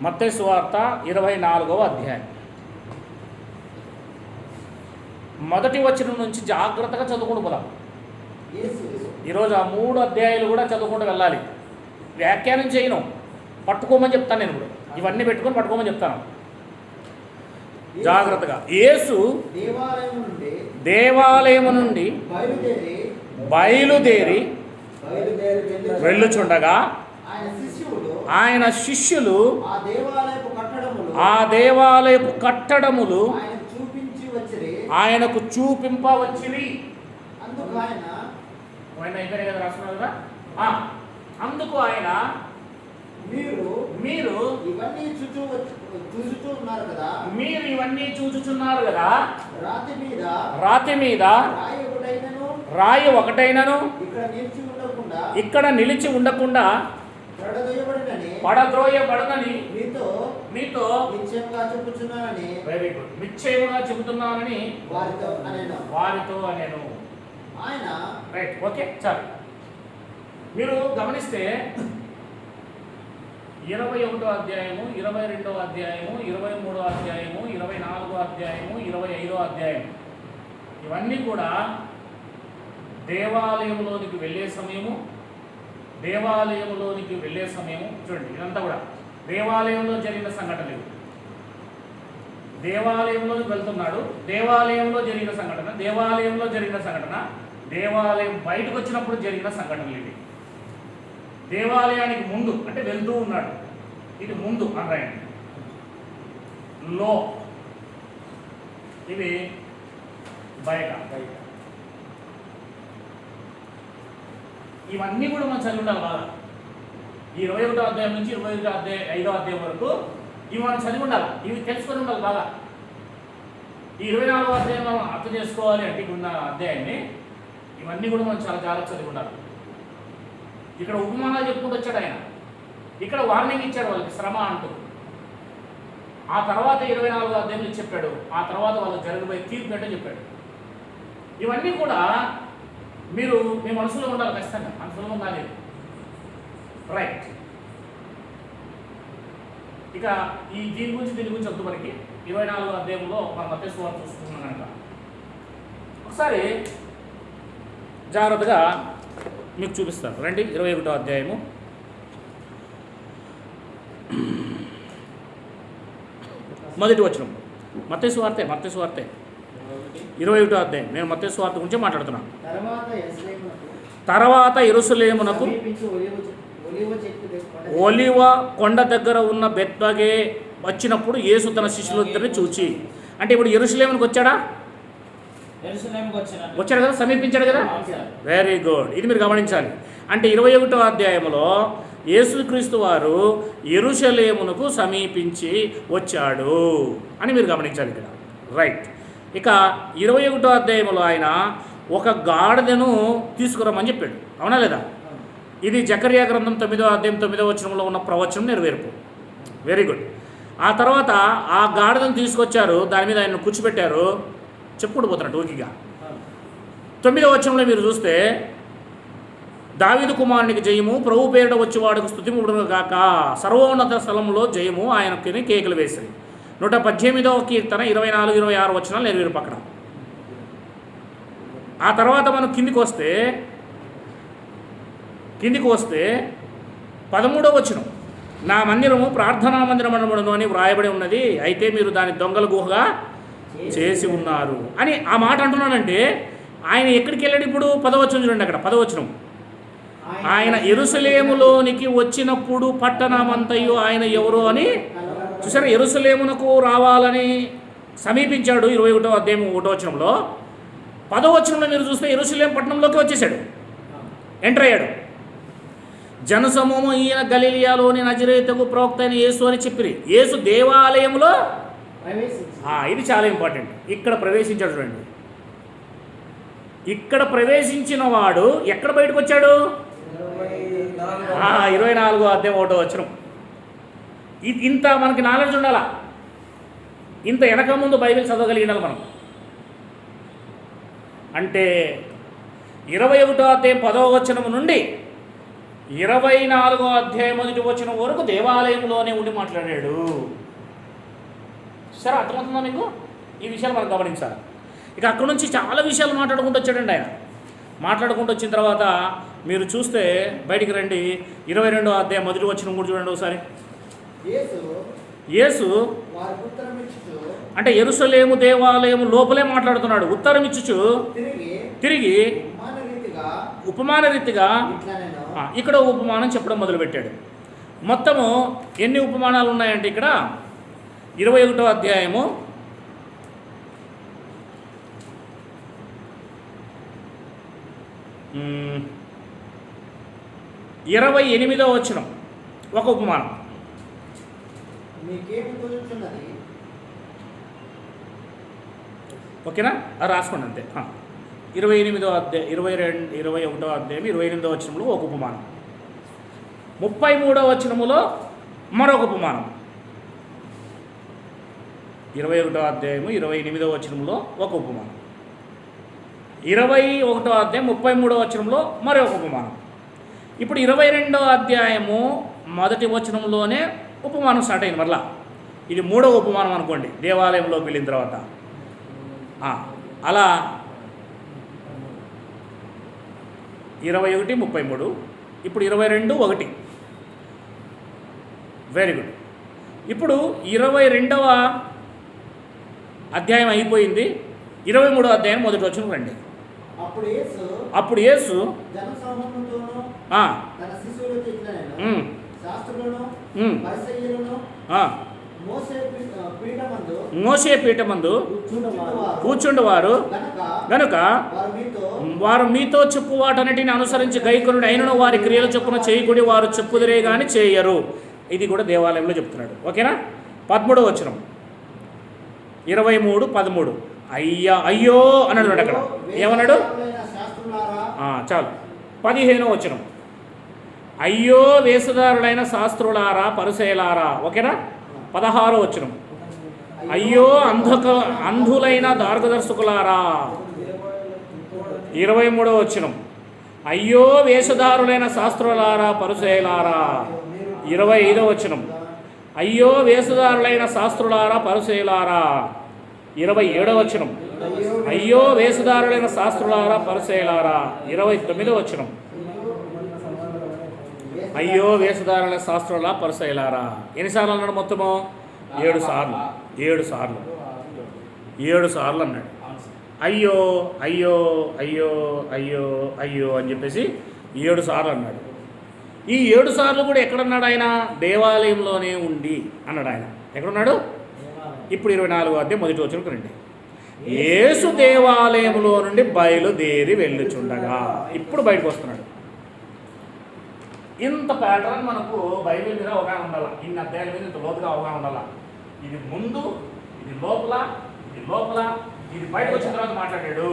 మత్తయి సువార్త 24వ అధ్యాయం మొదటి వచనం నుంచి జాగ్రత్తగా చదువుకుంటూ పోదాం. ఈరోజు ఆ 3 అధ్యాయాలు కూడా చదువుకుంటూ వెళ్ళాలి. వ్యాఖ్యానం చేయను, పట్టుకోమని చెప్తాను. నేను ఇప్పుడు ఇవన్నీ పెట్టుకొని పట్టుకోమని చెప్తాను జాగ్రత్తగా. యేసు దేవాలయము నుండి బయలుదేరి వెళ్ళుచుండగా ఆయన శిష్యులు ఆ దేవాలయపు కట్టడములు ఆయనకు చూపింపవచ్చిరి. అందుకు ఆయన మీరు ఇవన్నీ చూచుచున్నారు కదా, రాతి మీద రాయి ఒకటైనను ఇక్కడ నిలిచి ఉండకుండా పడద్రోయబడనని మీతో వెరీ గుడ్ నిశ్చయముగా చెబుతున్నానని వారితో అనేను. రైట్, ఓకే, చాలు. మీరు గమనిస్తే 21వ అధ్యాయము, 22వ అధ్యాయము, 23వ అధ్యాయము, 24వ అధ్యాయము, 25వ అధ్యాయం ఇవన్నీ కూడా దేవాలయంలోనికి వెళ్ళే సమయము చూడండి. ఇదంతా కూడా దేవాలయంలో జరిగిన సంఘటనలు. దేవాలయంలోకి వెళ్తున్నాడు, దేవాలయంలో జరిగిన సంఘటన, దేవాలయం బయటకు వచ్చినప్పుడు జరిగిన సంఘటనలు ఇవి. దేవాలయానికి ముందు అంటే వెళ్తూ ఉన్నాడు, ఇది ముందు అన్నాయండి. లో ఇవి బయట. ఇవన్నీ కూడా మనం చదివి ఉండాలి బాగా. ఈ 21వ అధ్యాయం నుంచి 25వ అధ్యాయం వరకు ఇవి మనం చదివి ఉండాలి, ఇవి తెలుసుకొని ఉండాలి బాగా. ఈ 24వ అధ్యాయం మనం అర్థం చేసుకోవాలి అంటే ఉన్న అధ్యాయాన్ని ఇవన్నీ కూడా మనం చాలా జాగ్రత్త చదివి ఉండాలి. ఇక్కడ ఉపమానాలు చెప్పుకుంటూ వచ్చాడు ఆయన, ఇక్కడ వార్నింగ్ ఇచ్చాడు వాళ్ళకి శ్రమ అంటూ. ఆ తర్వాత 24వ అధ్యాయంలో చెప్పాడు, ఆ తర్వాత వాళ్ళకి జరగబోయే తీర్పు అంటే చెప్పాడు. ఇవన్నీ కూడా మీరు మీ మనసులో ఉండాలి ఖచ్చితంగా, మనసులో కాలేదు. రైట్, ఇక దీని గురించి వద్దు మనకి. 24వ అధ్యాయంలో మన మత్తయి సువార్త చూసుకున్నాం కనుక ఒకసారి జాగ్రత్తగా మీకు చూపిస్తాను. రండి, 21వ అధ్యాయము మొదటి వచనం. మత్తయి సువార్తే 21వ అధ్యాయం. నేను మత్తయి సువార్త గురించి మాట్లాడుతున్నాను. తర్వాత యెరూషలేమునకు ఒలివ కొండ దగ్గర ఉన్న బెత్ఫగే వచ్చినప్పుడు యేసు తన శిష్యులిద్దరిని చూచి, అంటే ఇప్పుడు యెరూషలేమునకు వచ్చాడు కదా, సమీపించాడు కదా. వెరీ గుడ్, ఇది మీరు గమనించాలి. అంటే 21వ అధ్యాయంలో యేసుక్రీస్తు వారు యెరూషలేమునకు సమీపించి వచ్చాడు అని మీరు గమనించాలి ఇక్కడ. రైట్, ఇక 21వ అధ్యాయంలో ఆయన ఒక గాడిదను తీసుకురమ్మని చెప్పాడు, అవునా లేదా? ఇది జకర్యా గ్రంథం 9వ అధ్యాయం 9వ వచనంలో ఉన్న ప్రవచనం నెరవేర్పు. Very good. ఆ తర్వాత ఆ గాడిదను తీసుకొచ్చారు, దాని మీద ఆయన కూర్చోబెట్టారు, చెప్పుకుంటూ పోతున్నట్టు ఊకిగా. 9వ వచనంలో మీరు చూస్తే దావీదు కుమారునికి జయము, ప్రభు పేరిట వచ్చేవాడికి స్తుతింపుడును గాక, సర్వోన్నత స్థలంలో జయము ఆయనకి కేకలు వేసింది. 118వ కీర్తన 24, 26 వచనాలు నెరవేరు పక్కన. ఆ తర్వాత మనం కిందికి వస్తే 13వ వచనం, నా మందిరము ప్రార్థనా మందిరమనబడును అని వ్రాయబడి ఉన్నది, అయితే మీరు దాన్ని దొంగల గుహగా చేసి ఉన్నారు అని ఆ మాట అంటున్నానంటే ఆయన ఎక్కడికి వెళ్ళాడు ఇప్పుడు? 10వ వచనం చూడండి, అక్కడ 10వ వచనం. ఆయన యెరూషలేములోనికి వచ్చినప్పుడు పట్టణమంతయు ఆయన ఎవరు అని చూసారా. యెరూషలేమునకు రావాలని సమీపించాడు 21వ అధ్యాయం 1వ వచనంలో. 10వ వచనంలో మీరు చూస్తే యెరూషలేం పట్టణంలోకి వచ్చేసాడు, ఎంటర్ అయ్యాడు. జనసమూహము ఈయన గలిలియాలోని నజరేతుకు ప్రవక్త అయిన యేసు అని చెప్పిరి. యేసు దేవాలయంలో, ఇది చాలా ఇంపార్టెంట్, ఇక్కడ ప్రవేశించాడు. చూడండి, ఇక్కడ ప్రవేశించిన వాడు ఎక్కడ బయటకు వచ్చాడు? 24వ అధ్యాయం 1వ వచనం. ఇంత మనకి నాలెడ్జ్ ఉండాలా, ఇంత వెనక ముందు బైబిల్ చదవగలిగి ఉండాలి మనం. అంటే 21వ అధ్యాయం 10వ వచనం నుండి 24వ అధ్యాయం మొదటి వచనం వరకు దేవాలయంలోనే ఉండి మాట్లాడాడు. సరే, అర్థమవుతుందా మీకు? ఈ విషయాలు మనం గమనించాలి. ఇక అక్కడ నుంచి చాలా విషయాలు మాట్లాడుకుంటూ వచ్చాడండి ఆయన. మాట్లాడుకుంటూ వచ్చిన తర్వాత మీరు చూస్తే బయటికి రండి, 22వ అధ్యాయం మొదటి వచనం కూడా చూడండి ఒకసారి. యేసు అంటే యెరూషలేము దేవాలయము లోపలే మాట్లాడుతున్నాడు. ఉత్తరం ఇచ్చుచు తిరిగి ఉపమాన రీతిగా ఇక్కడ ఉపమానం చెప్పడం మొదలుపెట్టాడు. మొత్తము ఎన్ని ఉపమానాలు ఉన్నాయంటే ఇక్కడ 21వ అధ్యాయము 28వ వచనం ఒక ఉపమానం. ఓకేనా? అది రాసుకోండి అంతే. 21వ అధ్యాయం 21వ అధ్యాయం 28వ వచనంలో ఒక ఉపమానం, 33వ వచనములో మరొక ఉపమానం, 21వ అధ్యాయము 28వ వచనంలో ఒక ఉపమానం, 21వ అధ్యాయం 33వ వచనంలో మరొక ఉపమానం. ఇప్పుడు 22వ అధ్యాయము మొదటి వచనంలోనే ఉపమానం స్టార్ట్ అయింది. మరలా ఇది 3వ ఉపమానం అనుకోండి దేవాలయంలోకి వెళ్ళిన తర్వాత. అలా 21, 33, ఇప్పుడు 22, 1. Very good. ఇప్పుడు 22వ అధ్యాయం అయిపోయింది. 23వ అధ్యాయం మొదటి వచనం రండి. అప్పుడు యేసు మోషే పీఠమందు కూర్చుండువారు గనుక వారు మీతో చెప్పు వాటన్నిటిని అనుసరించి గైకొనుడు అయినను వారి క్రియలు చొప్పున చేయకుడి వారు చెప్పుదురే కానీ చేయరు. ఇది కూడా దేవాలయంలో చెప్తున్నాడు. ఓకేనా? 13వ వచనం 23, 13. అయ్యో అన్నాడు అక్కడ. ఏమన్నాడు? చాలు. 15వ వచనం అయ్యో వేషధారులైన శాస్త్రులారా పరిసయ్యులారా. ఓకేనా? 16వ వచనం అయ్యో అంధులైన మార్గదర్శకులారా. 23వ వచనం అయ్యో వేషధారులైన శాస్త్రులారా పరిసయ్యులారా. 25వ వచనం అయ్యో వేషధారులైన శాస్త్రులారా పరిసయ్యులారా. 27వ వచనం అయ్యో వేషధారులైన శాస్త్రులారా పరిసయ్యులారా. 29వ వచనం అయ్యో వేషధారులైన శాస్త్రులారా పరిసయ్యులారా. ఎన్నిసార్లు అన్నాడు? మొత్తము 7 సార్లు. 7 సార్లు 7 సార్లు అన్నాడు. అయ్యో అయ్యో అయ్యో అయ్యో అయ్యో అని చెప్పేసి 7 సార్లు అన్నాడు. ఈ 7 సార్లు కూడా ఎక్కడున్నాడు ఆయన? దేవాలయంలోనే ఉండి అన్నాడు ఆయన. ఎక్కడున్నాడు? ఇప్పుడు 24వ అధ్యాయం మొదటి వచనం రండి. యేసు దేవాలయంలో నుండి బయలుదేరి వెళ్ళుచుండగా. ఇప్పుడు బయటకు వస్తున్నాడు. ఇంత ప్యాటర్న్ మనకు బైబిల్ మీద అవగాహన ఉండాలి. ఇన్ని అధ్యాయాల మీద ఇంత లోతుగా అవగాహన ఉండాలి. ఇది ముందు, ఇది లోపల, ఇది లోపల, ఇది బయటకు వచ్చిన తర్వాత మాట్లాడాడు.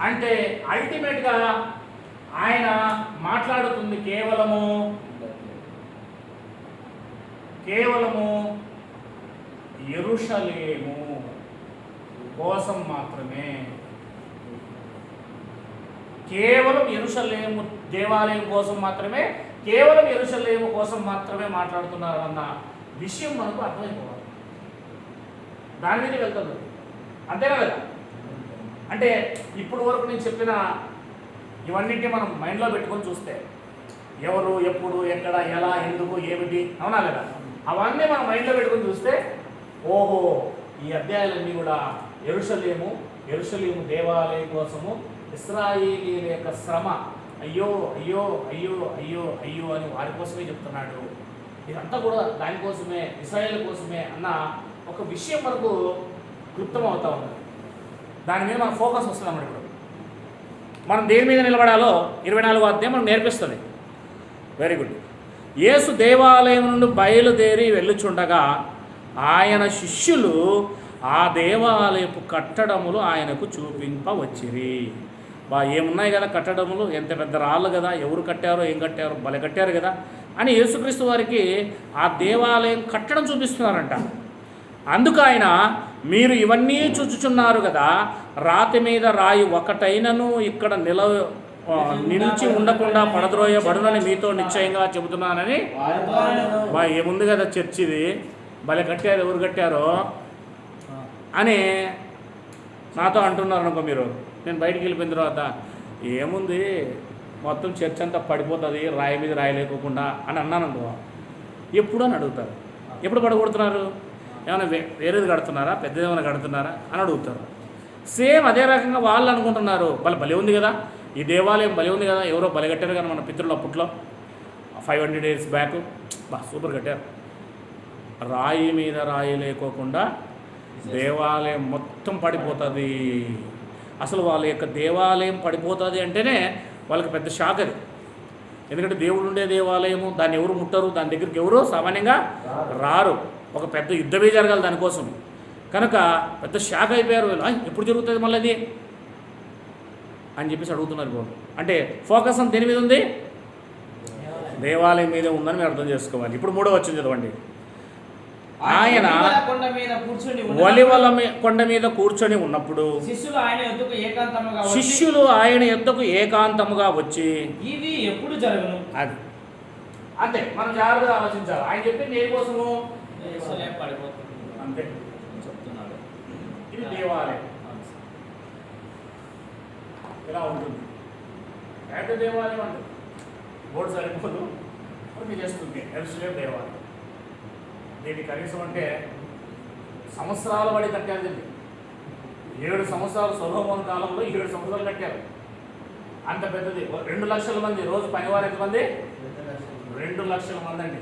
అంటే అల్టిమేట్గా ఆయన మాట్లాడుతుంది కేవలము యెరూషలేము కోసం మాత్రమే. కేవలం యెరూషలేము దేవాలయం కోసం మాత్రమే, కేవలం యెరూషలేము కోసం మాత్రమే మాట్లాడుతున్నారు అన్న విషయం మనకు అర్థమైపోవాలి. దాని మీద వెళ్తుంది. అంతేనా కదా? అంటే ఇప్పుడు వరకు నేను చెప్పిన ఇవన్నింటినీ మనం మైండ్లో పెట్టుకొని చూస్తే ఎవరు, ఎప్పుడు, ఎక్కడ, ఎలా, ఎందుకు, ఏమిటి, అవునా లేదా? అవన్నీ మనం మైండ్లో పెట్టుకొని చూస్తే ఓహో ఈ అధ్యాయాలన్నీ కూడా యెరూషలేము దేవాలయం కోసము ఇశ్రాయేలీయుల యొక్క శ్రమ, అయ్యో అయ్యో అయ్యో అయ్యో అయ్యో అని వారి కోసమే చెప్తున్నాడు. ఇదంతా కూడా దానికోసమే, ఇశ్రాయేల్ కోసమే అన్న ఒక విషయం మనకు క్లుప్తం అవుతా ఉంది. దాని మీద మన ఫోకస్ వస్తున్నాం. ఇప్పుడు మనం దేని మీద నిలబడాలో 24వ అధ్యాయం మనకు నేర్పిస్తుంది. Very good. యేసు దేవాలయం నుండి బయలుదేరి వెళ్ళుచుండగా ఆయన శిష్యులు ఆ దేవాలయపు కట్టడములు ఆయనకు చూపింపవచ్చిరి. ఏమున్నాయి కదా కట్టడములు, ఎంత పెద్ద రాళ్ళు కదా, ఎవరు కట్టారో ఏం కట్టారో భలే కట్టారు కదా అని యేసుక్రీస్తు వారికి ఆ దేవాలయం కట్టడం చూపిస్తున్నారంట. అందుకు ఆయన మీరు ఇవన్నీ చూచుచున్నారు కదా, రాతి మీద రాయి ఒకటైనను ఇక్కడ నిలిచి ఉండకుండా పడద్రోయబడునని మీతో నిశ్చయంగా చెబుతున్నానని. బా ఏముంది కదా చర్చ్ ఇది, భలే కట్టారు, ఎవరు కట్టారో అని నాతో అంటున్నారు అనుకో మీరు. నేను బయటికి వెళ్ళిపోయిన తర్వాత ఏముంది మొత్తం చర్చ్ అంతా పడిపోతుంది రాయి మీద రాయి లేకోకుండా అని అన్నాను అనుకో. ఎప్పుడు అని అడుగుతారు. ఎప్పుడు పడగొడుతున్నారు? ఏమైనా వేరేది కడుతున్నారా, పెద్దది ఏమైనా కడుతున్నారా అని అడుగుతారు. సేమ్ అదే రకంగా వాళ్ళు అనుకుంటున్నారు, భలే ఉంది కదా ఈ దేవాలయం, భలే ఉంది కదా, ఎవరో భలే కట్టారు కదా మన పితృలు అప్పట్లో 500 years బ్యాక్, సూపర్ కట్టారు. రాయి మీద రాయి లేకోకుండా దేవాలయం మొత్తం పడిపోతుంది. అసలు వాళ్ళ యొక్క దేవాలయం పడిపోతుంది అంటేనే వాళ్ళకి పెద్ద షాక్ అది. ఎందుకంటే దేవుడు ఉండే దేవాలయము, దాన్ని ఎవరు ముట్టరు, దాని దగ్గరికి ఎవరు సామాన్యంగా రారు. ఒక పెద్ద యుద్ధమే జరగాలి దానికోసం. కనుక పెద్ద షాక్ అయిపోయారు. ఎప్పుడు జరుగుతుంది మళ్ళీ అది అని చెప్పేసి అడుగుతున్నారు వాళ్ళు. అంటే ఫోకస్ అంతా దేని మీద ఉంది? దేవాలయం మీదే ఉందని మీరు అర్థం చేసుకోవాలి. ఇప్పుడు 3వ వచనం చదవండి. ఆయన ఒలివల కొండ మీద కూర్చొని ఉన్నప్పుడు శిష్యులు ఆయన యొద్దకు ఏకాంతముగా వచ్చి ఇవి ఎప్పుడు జరుగును అది అంతే. మనం జాగ్రత్తగా ఆలోచించాలి. ఆయన చెప్పింది దేనికోసము? అంతే చెప్తున్నాడు. ఇది దేవాలయం ఇలా ఉంటుంది. పెద్ద దేవాలయం అంటే బోర్డు సరిపోదు, మీరు చేస్తుంది ఎరుసలేం దేవాలయం. దీన్ని కనీసం అంటే సంవత్సరాలు పడి కట్టారు. దీన్ని 7 సంవత్సరాలు సొలొమోను కాలంలో 7 సంవత్సరాలు కట్టారు. అంత పెద్దది. 2 లక్షల మంది రోజు పనివారు ఎంతమంది? 2 లక్షల మంది అండి.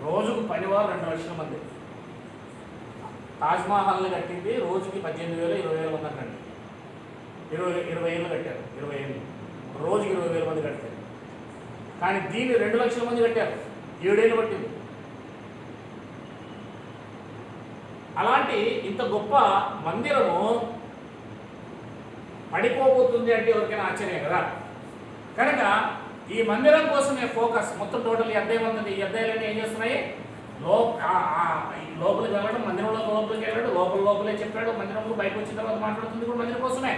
రోజుకు పనివారు 2 లక్షల మంది. తాజ్మహల్ని కట్టింది రోజుకి 18,000 20,000 మంది అంటండి. 20 ఏళ్ళు కట్టారు. 20 ఏళ్ళు రోజుకి 20,000 మంది కట్టారు. కానీ దీన్ని 2 లక్షల మంది కట్టారు. 7 ఏళ్ళు పట్టింది. అలాంటి ఇంత గొప్ప మందిరము పడిపోబోతుంది అంటే ఎవరికైనా ఆశ్చర్యం కదా. కనుక ఈ మందిరం కోసమే ఫోకస్ మొత్తం. టోటల్ 70 మంది. ఈ 70 ఏం చేస్తున్నాయి? లోపలికి వెళ్ళడం, మందిరంలో లోపలికి వెళ్ళాడు, లోపలే చెప్పాడు. మందిరంలో బయటకు వచ్చిన తర్వాత మాట్లాడుతుంది కూడా మందిరం కోసమే.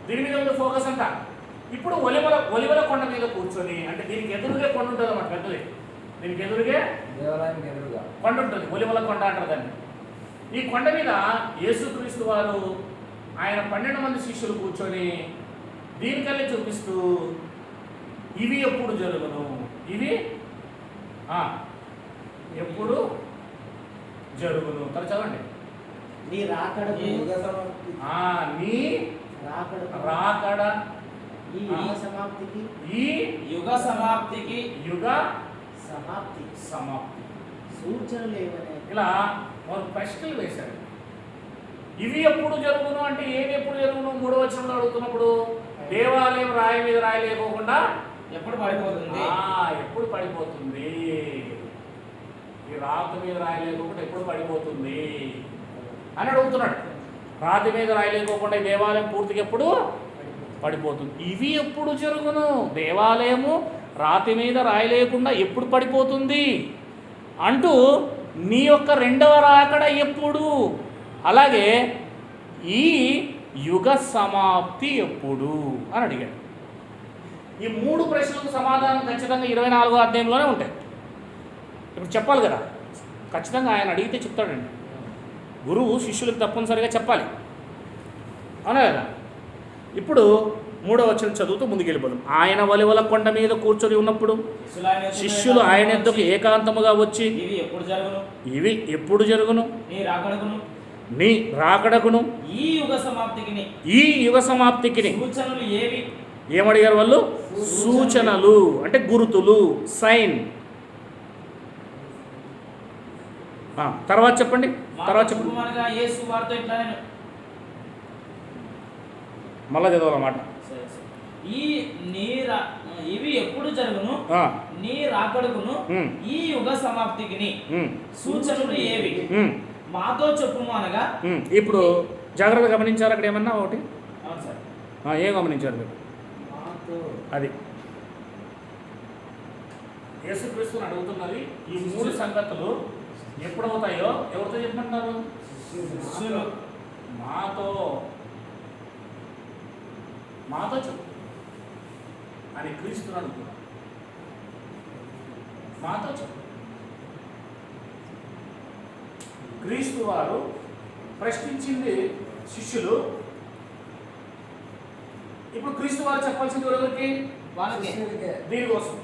దీని మీద ఉంది ఫోకస్ అంతా. ఇప్పుడు ఒలివల కొండ మీద కూర్చొని, అంటే దీనికి ఎదురుగా కొండ ఉంటుంది అన్నమాట, పెద్దది. దీనికి ఎదురుగా కొండ ఉంటుంది, ఒలివల కొండ అంటారు దాన్ని. ఈ కొండ మీద యేసుక్రీస్తు వారు ఆయన 12 మంది శిష్యులు కూర్చొని దీనికల్లే చూపిస్తూ ఇవి ఎప్పుడు జరుగును, ఇవి ఎప్పుడు జరుగును. తను చదవండి. నీ రాకడ ఈ యుగ సమాప్తికి సూచనలు ఏమనే ఇలా వారు ప్రశ్నలు వేశారు. ఇవి ఎప్పుడు జరుగును అంటే ఏది ఎప్పుడు జరుగును? 3వ వచనంలో అడుగుతున్నప్పుడు దేవాలయం రాయి మీద రాయి లేకోకుండా ఎప్పుడు పడిపోతుంది? ఎప్పుడు పడిపోతుంది? ఈ రాతి మీద రాయి లేకోకుండా ఎప్పుడు పడిపోతుంది అని అడుగుతున్నాడు. రాతి మీద రాయి లేకోకుండా ఈ దేవాలయం పూర్తిగా ఎప్పుడు పడిపోతుంది? ఇవి ఎప్పుడు జరుగును? దేవాలయము రాతి మీద రాయి లేకుండా ఎప్పుడు పడిపోతుంది అంటూ నీ యొక్క 2వ రాకడ ఎప్పుడు, అలాగే ఈ యుగ సమాప్తి ఎప్పుడు అని అడిగాడు. ఈ 3 ప్రశ్నలకు సమాధానం ఖచ్చితంగా 24వ అధ్యాయంలోనే ఉంటాయి. ఇప్పుడు చెప్పాలి కదా, ఖచ్చితంగా ఆయన అడిగితే చెప్తాడండి. గురువు శిష్యులకు తప్పనిసరిగా చెప్పాలి, అవునా కదా. ఇప్పుడు 3వ వచనం చదువుతూ ముందుకెళ్ళిపోదాం. ఆయన ఒలివల కొండ మీద కూర్చొని ఉన్నప్పుడు శిష్యులు ఆయన యొద్దకు ఏకాంతముగా వచ్చి ఇవి ఎప్పుడు జరుగును? నీ రాకడకును ఈ యుగ సమాప్తికి ఏమడిగారు వాళ్ళు? సూచనలు అంటే గుర్తులు, సైన్. తర్వాత చెప్పండి. మళ్ళా చదవాలన్నమాట. ఇవి ఎప్పుడు జరుగును? నీ రాకడకును ఈ యుగ సమాప్తికి సూచనలు ఏవి? మాతో చెప్పుము అనగా. ఇప్పుడు జాగ్రత్త గమనించారు అక్కడ ఏమన్నా ఒకటి? ఏం గమనించారు మీరు? అది యేసుక్రీస్తుని అడుగుతున్నది ఈ 3 సంగతులు ఎప్పుడవుతాయో ఎవరితో చెప్పమంటున్నారు? మాతో. మాతో చెప్పు అని క్రీస్తుని అనుకున్నాడు. మాతో చెప్పు. క్రీస్తు వారు ప్రశ్నించింది శిష్యులు. ఇప్పుడు క్రీస్తు వారు చెప్పాల్సింది ఎవరికి? వాళ్ళకి. దీనికోసం,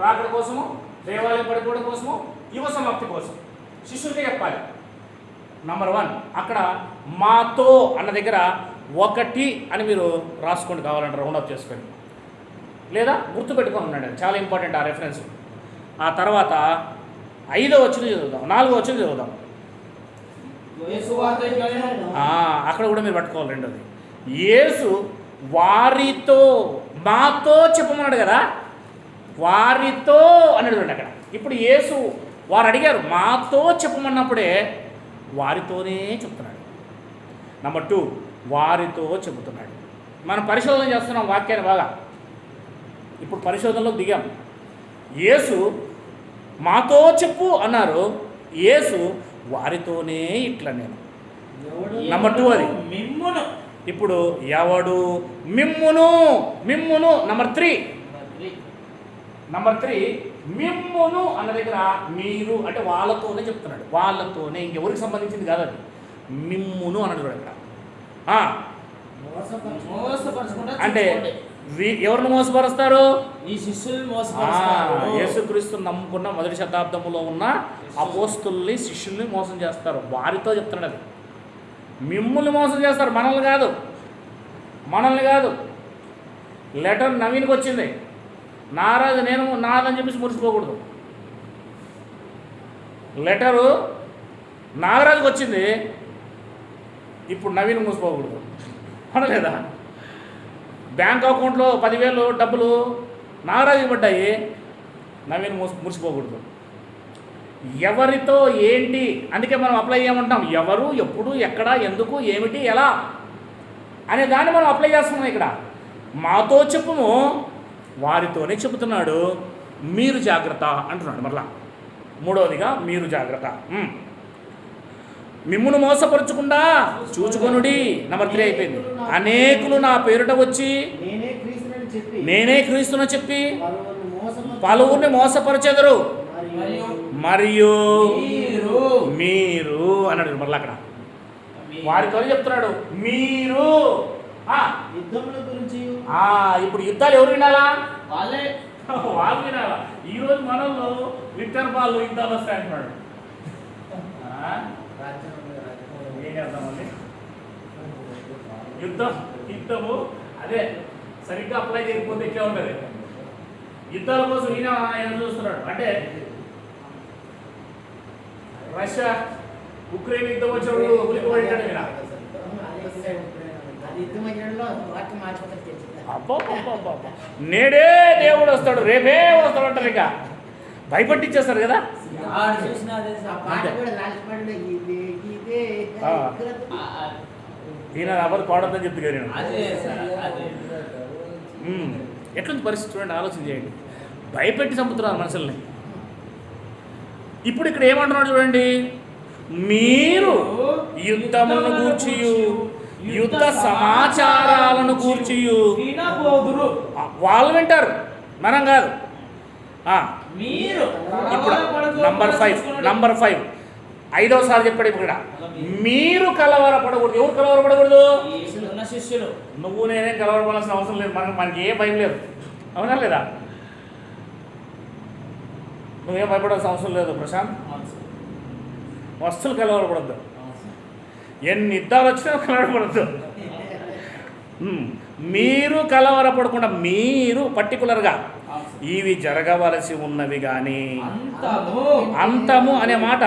రాకడ కోసము, దేవాలయం పడిపోవడం కోసము, యువ సమాప్తి కోసం శిష్యులకే చెప్పాలి. నంబర్ 1 అక్కడ మాతో అన్న దగ్గర 1 అని మీరు రాసుకోండి, కావాలంటే రౌండప్ చేసుకొని, లేదా గుర్తుపెట్టుకొని ఉన్నాడు. చాలా ఇంపార్టెంట్ ఆ రెఫరెన్స్. ఆ తర్వాత 5వ వచనం చదువుదాం, 4వ వచనం చదువుదాం. అక్కడ కూడా మీరు పట్టుకోవాలి. రెండోది, యేసు వారితో, మాతో చెప్పమన్నాడు కదా, వారితో అన్నాడు అక్కడ. ఇప్పుడు యేసు వారు అడిగారు, మాతో చెప్పమన్నప్పుడే వారితోనే చెప్తున్నాడు. నంబర్ 2 వారితో చెబుతున్నాడు. మనం పరిశోధన చేస్తున్నాం వాక్యాన్ని బాగా. ఇప్పుడు పరిశోధనలోకి దిగాం. యేసు మాతో చెప్పు అన్నారు, యేసు వారితోనే ఇట్లా నేను. నంబర్ 2 అది మిమ్మును. ఇప్పుడు ఎవడు మిమ్మును, మిమ్మును. నంబర్ 3 మిమ్మును అన్న దగ్గర మీరు అంటే వాళ్ళతోనే చెప్తున్నాడు, వాళ్ళతోనే, ఇంకెవరికి సంబంధించింది కాదు అది. మిమ్మును అన్నాడు కూడా ఇక్కడ. మోసపరచకుండా అంటే చూసుకోండి. ఎవరిని మోసపరుస్తారు? ఈ శిష్యుల్ని మోసపరుస్తారు. యేసుక్రీస్తుని నమ్ముకున్న మొదటి శతాబ్దంలో ఉన్న అపోస్తుల్ని, శిష్యుల్ని మోసం చేస్తారు. వారితో చెప్తున్నాడు అది. మిమ్మల్ని మోసం చేస్తారు, మనల్ని కాదు. లెటర్ నవీన్కి వచ్చింది, నారాజు నేను నాదని చెప్పేసి మురిసిపోకూడదు. లెటరు నాగరాజుకి వచ్చింది, ఇప్పుడు నవీన్ మూసిపోకూడదు, అనలేదా? బ్యాంక్ అకౌంట్లో 10,000 డబ్బులు నాగరాజుకి పడ్డాయి, నవీన్ మురిసిపోకూడదు. ఎవరితో ఏంటి, అందుకే మనం అప్లై చేయమంటాం. ఎవరు, ఎప్పుడు, ఎక్కడ, ఎందుకు, ఏమిటి, ఎలా అనే దాన్ని మనం అప్లై చేస్తున్నాం. ఇక్కడ మాతో చెప్పుము, వారితోనే చెబుతున్నాడు. మీరు జాగ్రత్త అంటున్నాడు. మరలా 3వదిగా మీరు జాగ్రత్త. మిమ్మును మోసపరచకుండా చూచుకొనుడి. నంబర్ 3 అయిపోయింది. అనేకులు నా పేరుట వచ్చి నేనే క్రీస్తునని చెప్పి పలువురిని మోసపరచెదరు, మరియు మీరు అన్నాడు. మరలా అక్కడ వారితోనే చెప్తున్నాడు, మీరు. ఇప్పుడు యుద్ధాలు ఎవరు వినాలా? వాళ్ళు వినాలా? ఈరోజు మనల్లో లిటర్ బాల్ యుద్ధాలు వస్తాయంటున్నాడు. ఏం చేద్దామండి? యుద్ధము అదే సరిగ్గా అప్లై చేయకపోతే ఇట్లా ఉంటుంది. యుద్ధాల కోసం ఈయన చూస్తున్నాడు. అంటే రష్యా ఉక్రెయిన్ యుద్ధం వచ్చినప్పుడు ఉలికిపడిటాడు ఈయన. నేడే దేవుడు వస్తాడు, రేపే వస్తాడు అంటారు. ఇక భయపట్టించేస్తారు కదా. ఈయన ఎవరు పాడొద్దని చెప్తే గారు ఎట్లుంది పరిస్థితి చూడండి, ఆలోచన చేయండి. భయపెట్టి చంపుతున్నారు మనుషుల్ని. ఇప్పుడు ఇక్కడ ఏమంటున్నాడు చూడండి, మీరు యుద్ధములను గూర్చి, యుద్ధ సమాచారాలను గూర్చి వాళ్ళు వింటారు, మనం కాదు. ఇప్పుడు నంబర్ 5 5వసారి చెప్పాడు. ఇక్కడ మీరు కలవరపడకూడదు. ఎవరు కలవరపడకూడదు? శిష్యులు. నువ్వు నేనేం కలవరపడాల్సిన అవసరం లేదు. మనకి ఏ భయం లేదు, అవునా లేదా? నువ్వేం భయపడాల్సిన అవసరం లేదు ప్రశాంత్. వస్తువులు కలవరపడద్దు, ఎన్ని యుద్ధాలు వచ్చినా కలవరపడద్దు. మీరు కలవరపడకుండా, మీరు పర్టికులర్గా ఇవి జరగవలసి ఉన్నవి కానీ. అంతము అనే మాట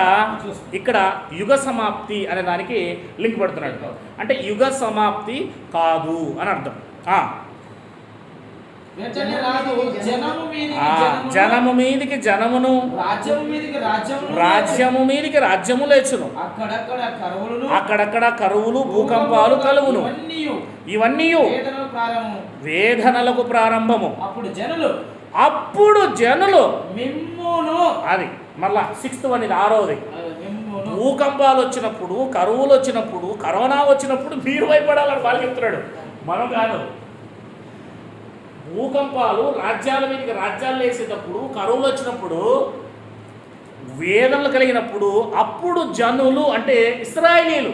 ఇక్కడ యుగ సమాప్తి అనే దానికి లింక్ పెడుతున్నాడు. అంటే యుగ సమాప్తి కాదు అని అర్థం. జనము మీదికి జనమును, రాజ్యము మీదికి రాజ్యము లేచును, అక్కడక్కడ కరువులు, భూకంపాలు కలుగును. ఇవన్నీ వేదనలకు ప్రారంభము. అప్పుడు జనులు మిమ్మును, అది మళ్ళా 6th అనేది 6వది. భూకంపాలు వచ్చినప్పుడు, కరువులు వచ్చినప్పుడు, కరోనా వచ్చినప్పుడు మీరు భయపడాలని వాళ్ళు చెప్తున్నాడు, మనం కాదు. భూకంపాలు రాజ్యాల మీదకి రాజ్యాలు వేసేటప్పుడు, కరువులు వచ్చినప్పుడు, వేదనలు కలిగినప్పుడు, అప్పుడు జనులు అంటే ఇశ్రాయేలీలు,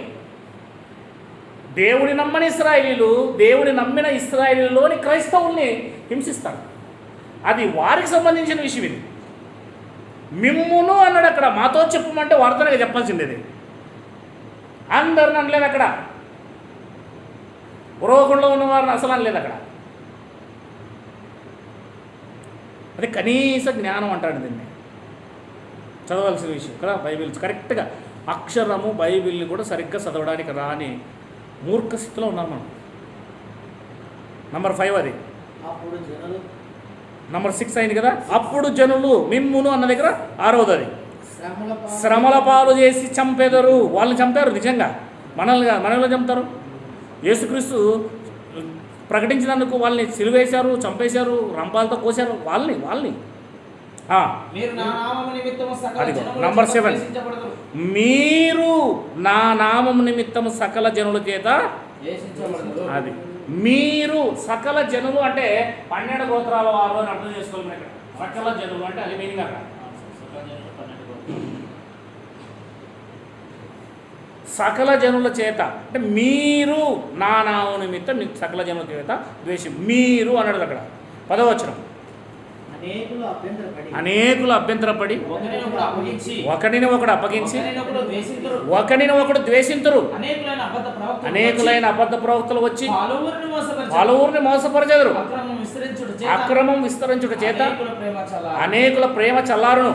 దేవుని నమ్మని ఇశ్రాయేలీలు, దేవుని నమ్మిన ఇశ్రాయేలీలోని క్రైస్తవుల్ని హింసిస్తారు. అది వారికి సంబంధించిన విషయం. ఇది మిమ్మును అన్నాడు అక్కడ. మాతో చెప్పమంటే వార్తనగా చెప్పాల్సిండేది. అందరిని అనలేదు అక్కడ. పురోగంలో ఉన్న వారిని అసలు అనలేదు అక్కడ. అది కనీస జ్ఞానం అంటాడు దీన్ని. చదవాల్సిన విషయం కదా. బైబిల్ కరెక్ట్గా అక్షరము బైబిల్ని కూడా సరిగ్గా చదవడానికి రాని మూర్ఖ స్థితిలో ఉన్నాం మనం. నంబర్ 5 అది. అప్పుడు జనులు నంబర్ 6 అయింది కదా. అప్పుడు జనులు మిమ్మును అన్న దగ్గర 6వది అది. శ్రమల శ్రమల పాలు చేసి చంపెదరు. వాళ్ళని చంపారు నిజంగా. మనల్ని చంపుతారు. యేసుక్రీస్తు ప్రకటించినందుకు వాళ్ళని సిలువేశారు, చంపేశారు, రంపాలతో కోశారు వాళ్ళని. మీరు నా నామము నిమిత్తము సకల అదిగో, జనముల నంబర్ చేత 7. ద్వేషించబడుదురు. మీరు నా నామము నిమిత్తము సకల జనుల చేత. ద్వేషించబడుదురు. అది మీరు సకల జనులు అంటే 12 గోత్రాల వారు అని అర్థం చేసుకోవాలి మనం ఇక్కడ. సకల జనులు అంటే అది మీనింగ్ అక్కడ. సకల జనుల చేత అంటే మీరు నా నామము నిమిత్తం సకల జనుల చేత ద్వేషం. మీరు అన్నాడు అక్కడ 10వ వచనం. అనేకులు అభ్యంతరపడి ఒకరినొకడు అప్పగించి ఒకడిని ఒకడు అప్పగించి ఒకరినొకడు ద్వేషింతురు. ఒకడిని ఒకడు ద్వేషింతురు. అనేకులైన అబద్ధ ప్రవక్తలు వచ్చి పలువురిని మోసపరచెదరు. అక్రమం విస్తరించుట చేత అనేకుల ప్రేమ చల్లారును.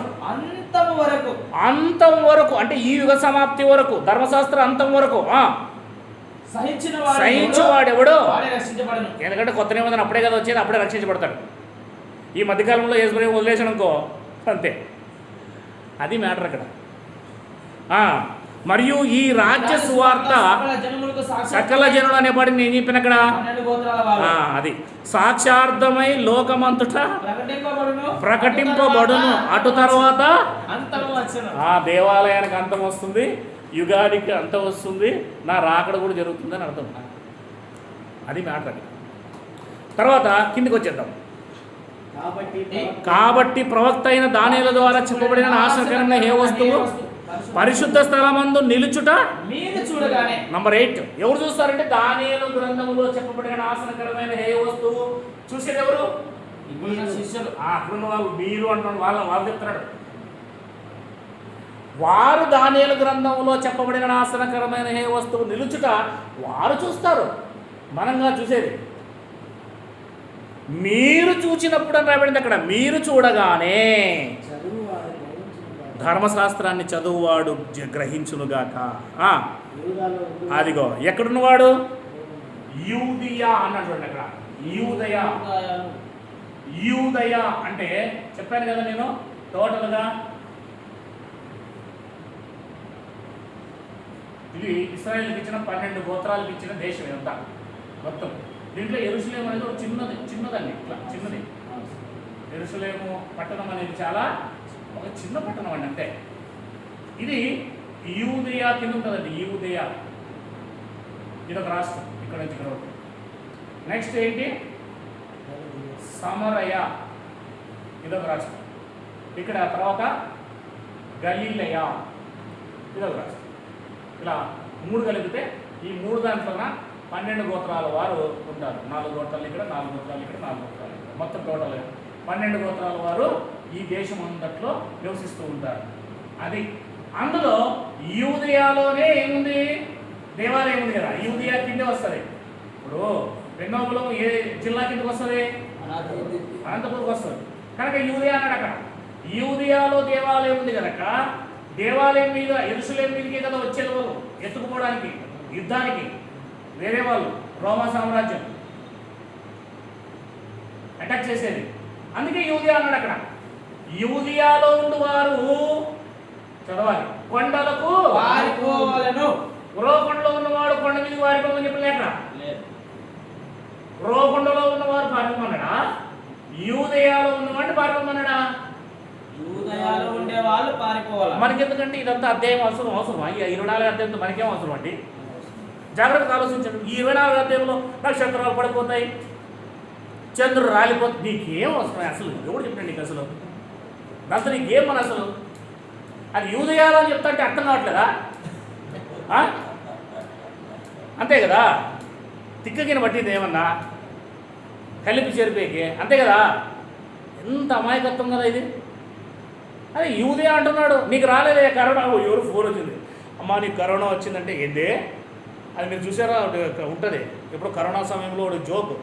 అంతం వరకు అంటే ఈ యుగ సమాప్తి వరకు, ధర్మశాస్త్ర అంతం వరకు సహించువాడెవడో. ఎందుకంటే కొత్త నిబంధన అప్పుడే కదా వచ్చేది, అప్పుడే రక్షించబడతాడు. ఈ మధ్యకాలంలో యేసుప్రభువుని వదిలేసాడు అనుకో అంతే. అది మ్యాటర్ అక్కడ. మరియు ఈ రాజ్య సువార్త సకల జనులు అనేపాటి నేను చెప్పిన అక్కడ. అది సాక్షార్థమై లోకమంతటా ప్రకటింపబడును. అటు తర్వాత దేవాలయానికి అంతం వస్తుంది, యుగానికి అంతం వస్తుంది, నా రాకడ కూడా జరుగుతుందని అర్థం. అది మ్యాటర్ అది. తర్వాత కిందికి వచ్చేద్దాం. కాబట్టి ప్రవక్త అయిన దానియేలు ద్వారా చెప్పబడిన నాశనకరమైన ఏ వస్తువు పరిశుద్ధ స్థలమందు నిలుచుట మీరు చూడగానే. నంబర్ 8 ఎవరు చూస్తారంటే దానియేలు గ్రంథములో చెప్పబడిన నాశనకరమైన ఏ వస్తువు చూసేది ఎవరు? శిష్యులు. అక్కడున్న వాళ్ళు మీరు అంటున్నాడు. వాళ్ళు చెప్తున్నాడు. వారు దానియేలు గ్రంథములో చెప్పబడిన నాశనకరమైన ఏ వస్తువు నిలుచుట వారు చూస్తారు. మనంగా చూసేది మీరు చూచినప్పుడు అని రాబడింది అక్కడ. మీరు చూడగానే ధర్మశాస్త్రాన్ని చదువువాడు గ్రహించునుగాక. అదిగో ఎక్కడున్నవాడు? యూదియా అన్నాడు అక్కడ. యూదయ అంటే చెప్పాను కదా నేను టోటల్గా ఇది ఇశ్రాయేలుకి ఇచ్చిన 12 గోత్రాలకు ఇచ్చిన దేశం ఇదంతా మొత్తం. దీంట్లో యెరూషలేము అనేది ఒక చిన్నదండి. ఇట్లా చిన్నది. యెరూషలేము పట్టణం అనేది చాలా ఒక చిన్న పట్టణం అండి అంతే. ఇది యూదయ కింద ఉంటుందండి. యూదయ ఇదొక రాష్ట్రం. ఇక్కడ నుంచి ఇక్కడ ఒకటి. నెక్స్ట్ ఏంటి? సమరయ ఇదొక రాష్ట్రం. ఇక్కడ తర్వాత గలీలయ ఇదొక రాష్ట్రం. ఇలా 3 కలిపితే ఈ 3 దాంట్లోన 12 గోత్రాల వారు ఉంటారు. 4 గోత్రాలు ఇక్కడ, 4 గోత్రాలు ఇక్కడ, 4 గోత్రాలు ఇక్కడ, మొత్తం టోటల్ 12 గోత్రాల వారు ఈ దేశం అంతట్లో నివసిస్తూ ఉంటారు. అది అందులో యూదయాలోనే ఏముంది? దేవాలయం ఉంది కదా. యూదయా కిందే వస్తుంది. ఇప్పుడు పెన్నోబులం ఏ జిల్లా కిందకి వస్తుంది? అనంతపురంకి వస్తుంది. కనుక యూదయా అన్నాడు అక్కడ. యూదయాలో దేవాలయం ఉంది కనుక దేవాలయం మీద యెరూషలేము మీదకే కదా వచ్చేది వాళ్ళు ఎత్తుకుపోవడానికి, యుద్ధానికి. వేరే వాళ్ళు రోమా సామ్రాజ్యం అటాక్ చేసేది. అందుకే యూదయా అన్నాడు అక్కడ. యూదయాలో ఉండి వారు చదవాలి. కొండలకు పారిపోవలెను. రోకొండలో ఉన్నవాడు కొండ మీదకి పారిపోమని చెప్పలేక రోకొండలో ఉన్నవారు పారిపోమన్నాడా? యూదయాలో ఉన్నవాడిని పారిపోమన్నాడా? యూదయాలో ఉండే వాళ్ళు పారిపోవాలి. మనకెందుకంటే ఇదంతా అధ్యాయం అవసరమా? ఈ 24 అధ్యాయంతో మనకేం అవసరం అండి? జాగ్రత్తగా ఆలోచించండి. ఈ 24 అధ్యాయంలో నక్షత్రాలు పడిపోతాయి, చంద్రుడు రాలిపోతే నీకేం అవసరం అసలు? ఎవడు చెప్పాడు నీకు అసలు? దాంతో నీకేం మన అసలు? అది యూదయాలు అని చెప్తా అంటే అర్థం కావట్లేదా? అంతే కదా, తిక్కకిన పట్టింది ఏమన్నా కలిపి చేరిపోయేకి, అంతే కదా. ఎంత అమాయకత్వం కదా ఇది. అదే యూదయ అంటున్నాడు, నీకు రాలేదే కరోనా. ఎవరు ఫోన్ వచ్చింది, అమ్మా నీకు కరోనా వచ్చిందంటే ఏంది అది మీరు చూసారా? ఉంటుంది ఇప్పుడు కరోనా సమయంలో ఒక జోక్,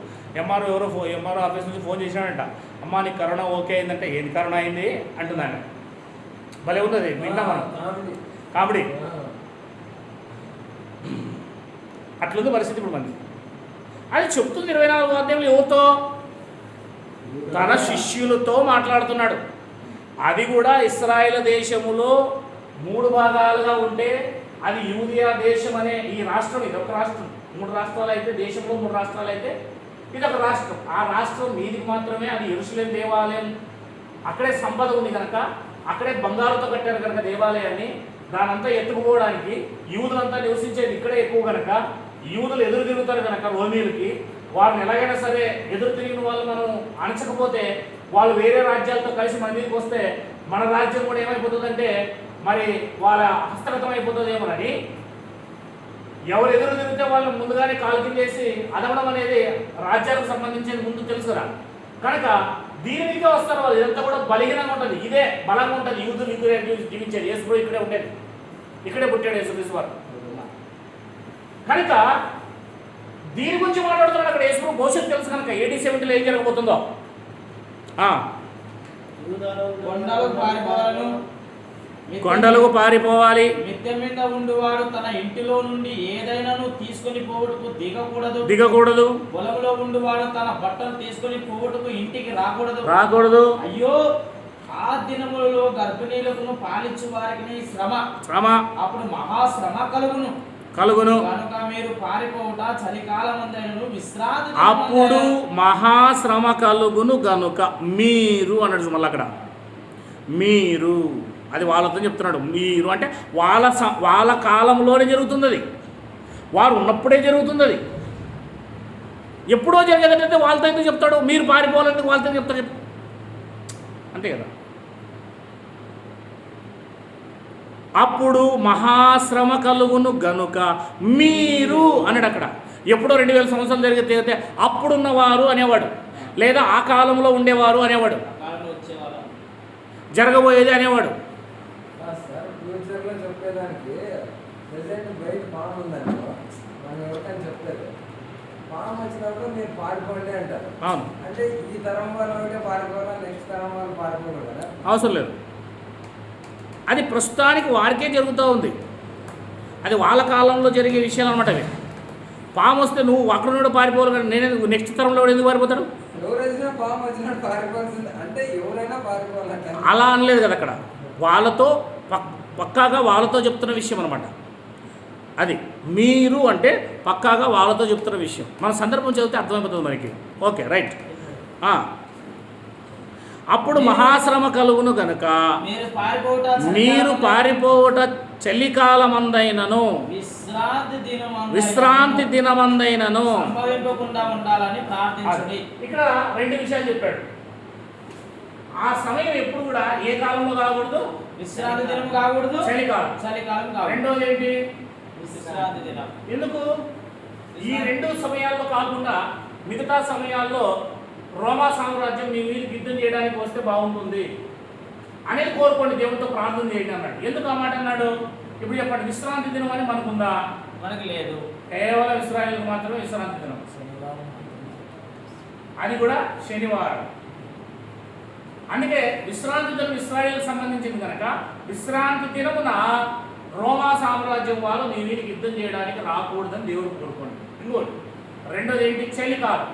ఎంఆర్ఓ ఆఫీస్ నుంచి ఫోన్ చేశాడంట, అమ్మా నీకు కరోనా ఓకే అయిందంటే ఏంది కరోనా అయింది అంటున్నాను. భలే ఉన్నది, విన్నా మనం కామెడీ. అట్లుంది పరిస్థితి ఇప్పుడు మంది. అది చెప్తుంది 24వ అధ్యాయంలో ఎవరితో? తన శిష్యులతో మాట్లాడుతున్నాడు. అది కూడా ఇశ్రాయేలు దేశములో 3 భాగాలుగా ఉంటే అది యూదియా దేశం అనే ఈ రాష్ట్రం, ఇది ఒక రాష్ట్రం. 3 రాష్ట్రాలు అయితే, దేశంలో 3 రాష్ట్రాలు అయితే ఇది ఒక రాష్ట్రం. ఆ రాష్ట్రం మీదికి మాత్రమే అది యెరూషలేం దేవాలయం, అక్కడే సంపద ఉంది కనుక, అక్కడే బంగారుతో కట్టారు కనుక దేవాలయాన్ని, దానంతా ఎత్తుకుపోవడానికి యూదులంతా నివసించేది ఇక్కడే ఎక్కువ కనుక, యూదులు ఎదురు తిరుగుతారు కనుక రోమీలకి, వారిని ఎలాగైనా సరే ఎదురు తిరిగిన వాళ్ళు మనం అణచకపోతే వాళ్ళు వేరే రాజ్యాలతో కలిసి మన మీదకి వస్తే మన రాజ్యం కూడా ఏమైపోతుందంటే మరి వాళ్ళ హస్తగతం అయిపోతుందేమోనని ఎవరు ఎదురు తిరిగితే వాళ్ళు ముందుగానే కాల్కిన్ చేసి అదవడం అనేది రాజ్యాలకు సంబంధించేది ముందు తెలుసు కదా. కనుక దీని మీదే వస్తారు వాళ్ళు. ఇదంతా కూడా బలహీనంగా ఉంటుంది, ఇదే బలంగా ఉంటుంది. యూదులు ఇక్కడే జీవించారు, యేసు ఇక్కడే ఉండేది, ఇక్కడే పుట్టాడు యేసుక్రీస్తు వారు. కనుక దీని గురించి మాట్లాడుతున్నాడు అక్కడ. యేసు భవిష్యత్తు తెలుసు కనుక AD 70లో ఏం జరగబోతుందో. కొండలకు పారిపోవాలి. మిద్దె మీద ఉండువాడు తన ఇంటిలో నుండి ఏదైనాను తీసుకొని పోవుటకు దిగకూడదు. పొలంలో ఉండువాడు తన బట్టలు తీసుకొని పోవుటకు ఇంటికి రాకూడదు. అయ్యో, ఆ దినములలో గర్భిణీలకు పాలించు వారికి శ్రమ, అప్పుడు మహాశ్రమ కలుగును. కనుక మీరు పారిపోవుట చలికాలమందైనను విశ్రాంతి. అప్పుడు మహాశ్రమ కలుగును గనుక మీరు అన్నాడు మళ్ళీ అక్కడ. మీరు అది వాళ్ళతో చెప్తున్నాడు. మీరు అంటే వాళ్ళ కాలంలోనే జరుగుతుంది, అది వారు ఉన్నప్పుడే జరుగుతుంది. అది ఎప్పుడో జరిగేదంటే వాళ్ళతో ఎందుకు చెప్తాడు? మీరు పారిపోవాలంటే వాళ్ళతో చెప్తాడు, అంతే కదా. అప్పుడు మహాశ్రమ కలుగును గనుక మీరు అన్నాడు అక్కడ. ఎప్పుడో 2000 సంవత్సరాలు జరిగితే అప్పుడున్నవారు అనేవాడు, లేదా ఆ కాలంలో ఉండేవారు అనేవాడు, జరగబోయేది అనేవాడు. ఫ్యూచర్లో చెప్పేదానికి ప్రెసెంట్ బయట పాము ఉందనుకో, మనం ఎవరికైనా చెప్తారు పాము వచ్చినప్పుడు మీరు పారిపోండి అంటారు. అవును, అంటే ఈ తరం వాళ్ళు ఉంటే పారిపోవాలా, నెక్స్ట్ తరం వాళ్ళు పారిపోవాలి కదా, అవసరం లేదు. అది ప్రస్తుతానికి వారికే జరుగుతూ ఉంది. అది వాళ్ళ కాలంలో జరిగే విషయాలు అనమాట. అవి పాము వస్తే నువ్వు అక్కడ నుండి పారిపోవాలి, కానీ నేను నెక్స్ట్ తరంలో ఎందుకు పారిపోతాడు? ఎవరైనా పాము వచ్చినట్టు పారిపోవాల్సింది, అంటే ఎవరైనా పారిపోవాలంటే అలా అనలేదు కదా అక్కడ. వాళ్ళతో పక్కాగా వాళ్ళతో చెప్తున్న విషయం అనమాట. అది మీరు అంటే పక్కాగా వాళ్ళతో చెప్తున్న విషయం. మన సందర్భం చదివితే అర్థమైపోతుంది మనకి. Okay, right. అప్పుడు మహాశ్రమ కలుగును గనుక మీరు పారిపోవుట చలికాలమందైనను విశ్రాంతి దినమందైనను. ఇక్కడ 2 విషయాలు చెప్పాడు. ఆ సమయం ఎప్పుడు కూడా ఏ కాలంలో కాకూడదు? విశ్రాంతి దినం కాకూడదు, చలికాలం. రెండోది ఏంటి? విశ్రాంతి దినం. ఎందుకు? ఈ 2 సమయాల్లో కాకుండా మిగతా సమయాల్లో రోమా సామ్రాజ్యం మీ వీరికి యుద్ధం చేయడానికి వస్తే బాగుంటుంది అనేది కోరుకోండి, దేవుడితో ప్రార్థన చేయండి అన్నాడు. ఎందుకు ఆ మాట అన్నాడు? ఇప్పుడు చెప్పండి, విశ్రాంతి దినం అని మనకుందా? మనకు లేదు. కేవలం ఇశ్రాయేలుకు మాత్రమే విశ్రాంతి దినం, అది కూడా శనివారం. అందుకే విశ్రాంతి దినం ఇశ్రాయేలుకు సంబంధించింది కనుక విశ్రాంతి దినమున రోమా సామ్రాజ్యం వారు మీ వీరికి యుద్ధం చేయడానికి రాకూడదని దేవుడు కోరుకోండి. ఇంకోటి రెండోది ఏంటి? చలికాలం.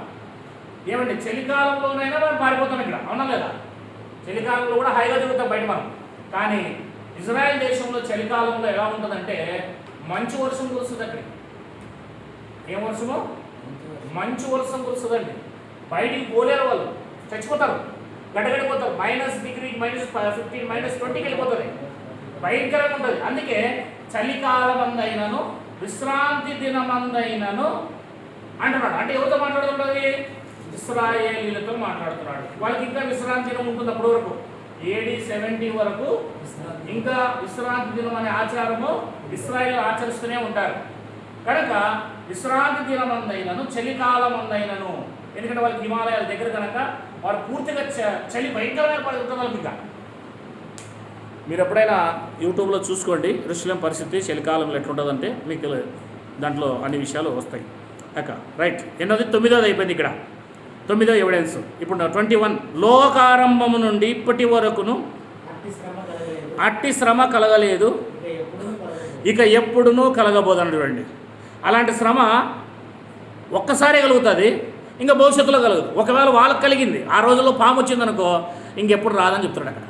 ఏమంటే చలికాలంలోనైనా మనం పారిపోతాం ఇక్కడ, అవునా లేదా? చలికాలంలో కూడా హైగా తిరుగుతాం బయట మనం. కానీ ఇజ్రాయెల్ దేశంలో చలికాలంలో ఎలా ఉంటుందంటే మంచు వర్షం కురుస్తుంది. అక్కడ ఏం వర్షము? మంచు వర్షం కురుస్తుందండి. బయటికి పోలేరు, వాళ్ళు చచ్చిపోతారు, గడ్డగడిపోతారు. -డిగ్రీ, -15, -20కి వెళ్ళిపోతుంది. భయంకరంగా ఉంటుంది. అందుకే చలికాలమందైనను విశ్రాంతి దినమందైనను అంటున్నాడు. అంటే ఎవరితో మాట్లాడుతుంటుంది? ఇశ్రాయేలీలతో మాట్లాడుతున్నాడు. వాళ్ళకి ఇంకా విశ్రాంతి దినం ఉంటుంది అప్పటి వరకు, AD 70 వరకు ఇంకా విశ్రాంతి దినం అనే ఆచారము ఇశ్రాయేలు ఆచరిస్తూనే ఉంటారు. కనుక విశ్రాంతి దినం అందైనను చలికాలం అందైనను, ఎందుకంటే వాళ్ళకి హిమాలయాల దగ్గర కనుక వారు పూర్తిగా చలి భయంకరమైన పడుతుంది వాళ్ళకి. ఇంకా మీరు ఎప్పుడైనా యూట్యూబ్లో చూసుకోండి యెరూషలేం పరిస్థితి చలికాలంలో ఎట్లుంటుందంటే మీకు దాంట్లో అన్ని విషయాలు వస్తాయి. అక్క రైట్. ఎన్నోది 9వ అయిపోయింది. ఇక్కడ 9వ ఎవిడెన్స్. ఇప్పుడు 21 లోకారంభము నుండి ఇప్పటి వరకును అట్టి శ్రమ కలగలేదు, ఇక ఎప్పుడునూ కలగబోదని చూడండి. అలాంటి శ్రమ ఒక్కసారే కలుగుతుంది, ఇంకా భవిష్యత్తులో కలగదు. ఒకవేళ వాళ్ళకి కలిగింది, ఆ రోజుల్లో పాము వచ్చిందనుకో ఇంకెప్పుడు రాదని చెప్తున్నాడు అక్కడ.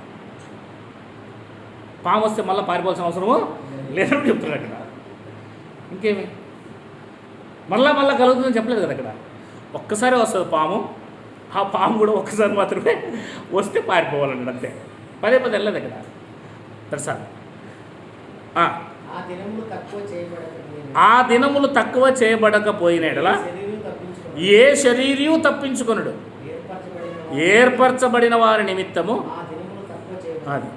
పాము వస్తే మళ్ళీ పారిపోవాల్సిన అవసరము లేదని చెప్తున్నాడు అక్కడ. ఇంకేమి మళ్ళా కలుగుతుందని చెప్పలేదు కదా అక్కడ. ఒక్కసారి వస్తుంది పాము, ఆ పాము కూడా ఒక్కసారి మాత్రమే వస్తే పారిపోవాలన్నాడు అంతే. పదే వెళ్ళలేదు అక్కడ. తెలుసా? ఆ దినములు తక్కువ చేయబడకపోయినలా ఏ శరీరయు తప్పించుకొనుడు, ఏర్పరచబడిన వారి నిమిత్తము. అది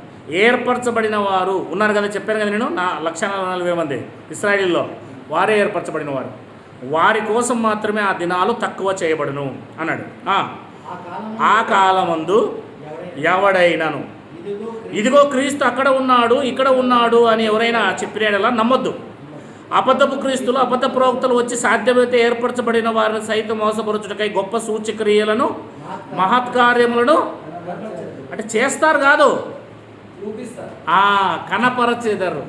ఏర్పరచబడిన వారు ఉన్నారు కదా, చెప్పాను కదా నేను. 1,40,000 మంది ఇశ్రాయేలీల్లో వారే ఏర్పరచబడిన వారు, వారి కోసం మాత్రమే ఆ దినాలు తక్కువ చేయబడును అన్నాడు. ఆ కాలమందు ఎవడైనాను ఇదిగో క్రీస్తు అక్కడ ఉన్నాడు ఇక్కడ ఉన్నాడు అని ఎవరైనా చెప్పినలా నమ్మొద్దు. అబద్ధపు క్రీస్తులు అబద్ధ ప్రవక్తలు వచ్చి సాధ్యమైతే ఏర్పరచబడిన వారిని సైతం మోసపరచుటకై గొప్ప సూచక్రియలను మహత్కార్యములను అంటే చేస్తారు కాదు, కనపరచెదరు,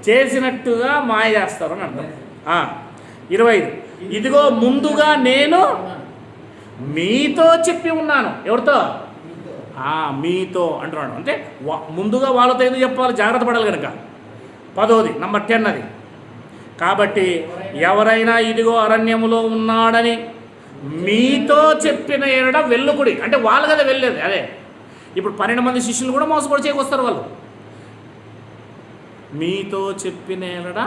చేసినట్టుగా మాయ చేస్తారు అని అర్థం. 25 ఇదిగో ముందుగా నేను మీతో చెప్పి ఉన్నాను. ఎవరితో? మీతో అంటున్నాడు. అంటే ముందుగా వాళ్ళతో ఎందుకు చెప్పాలి, జాగ్రత్త పడాలి కనుక. 10వ నంబర్ 10 అది. కాబట్టి ఎవరైనా ఇదిగో అరణ్యములో ఉన్నాడని మీతో చెప్పిన ఎడల వెళ్ళుకుడి. అంటే వాళ్ళు కదా వెళ్ళేది. అదే ఇప్పుడు 12 మంది శిష్యులు కూడా మోసపడి చేయకొస్తారు వాళ్ళు. మీతో చెప్పిన ఎడల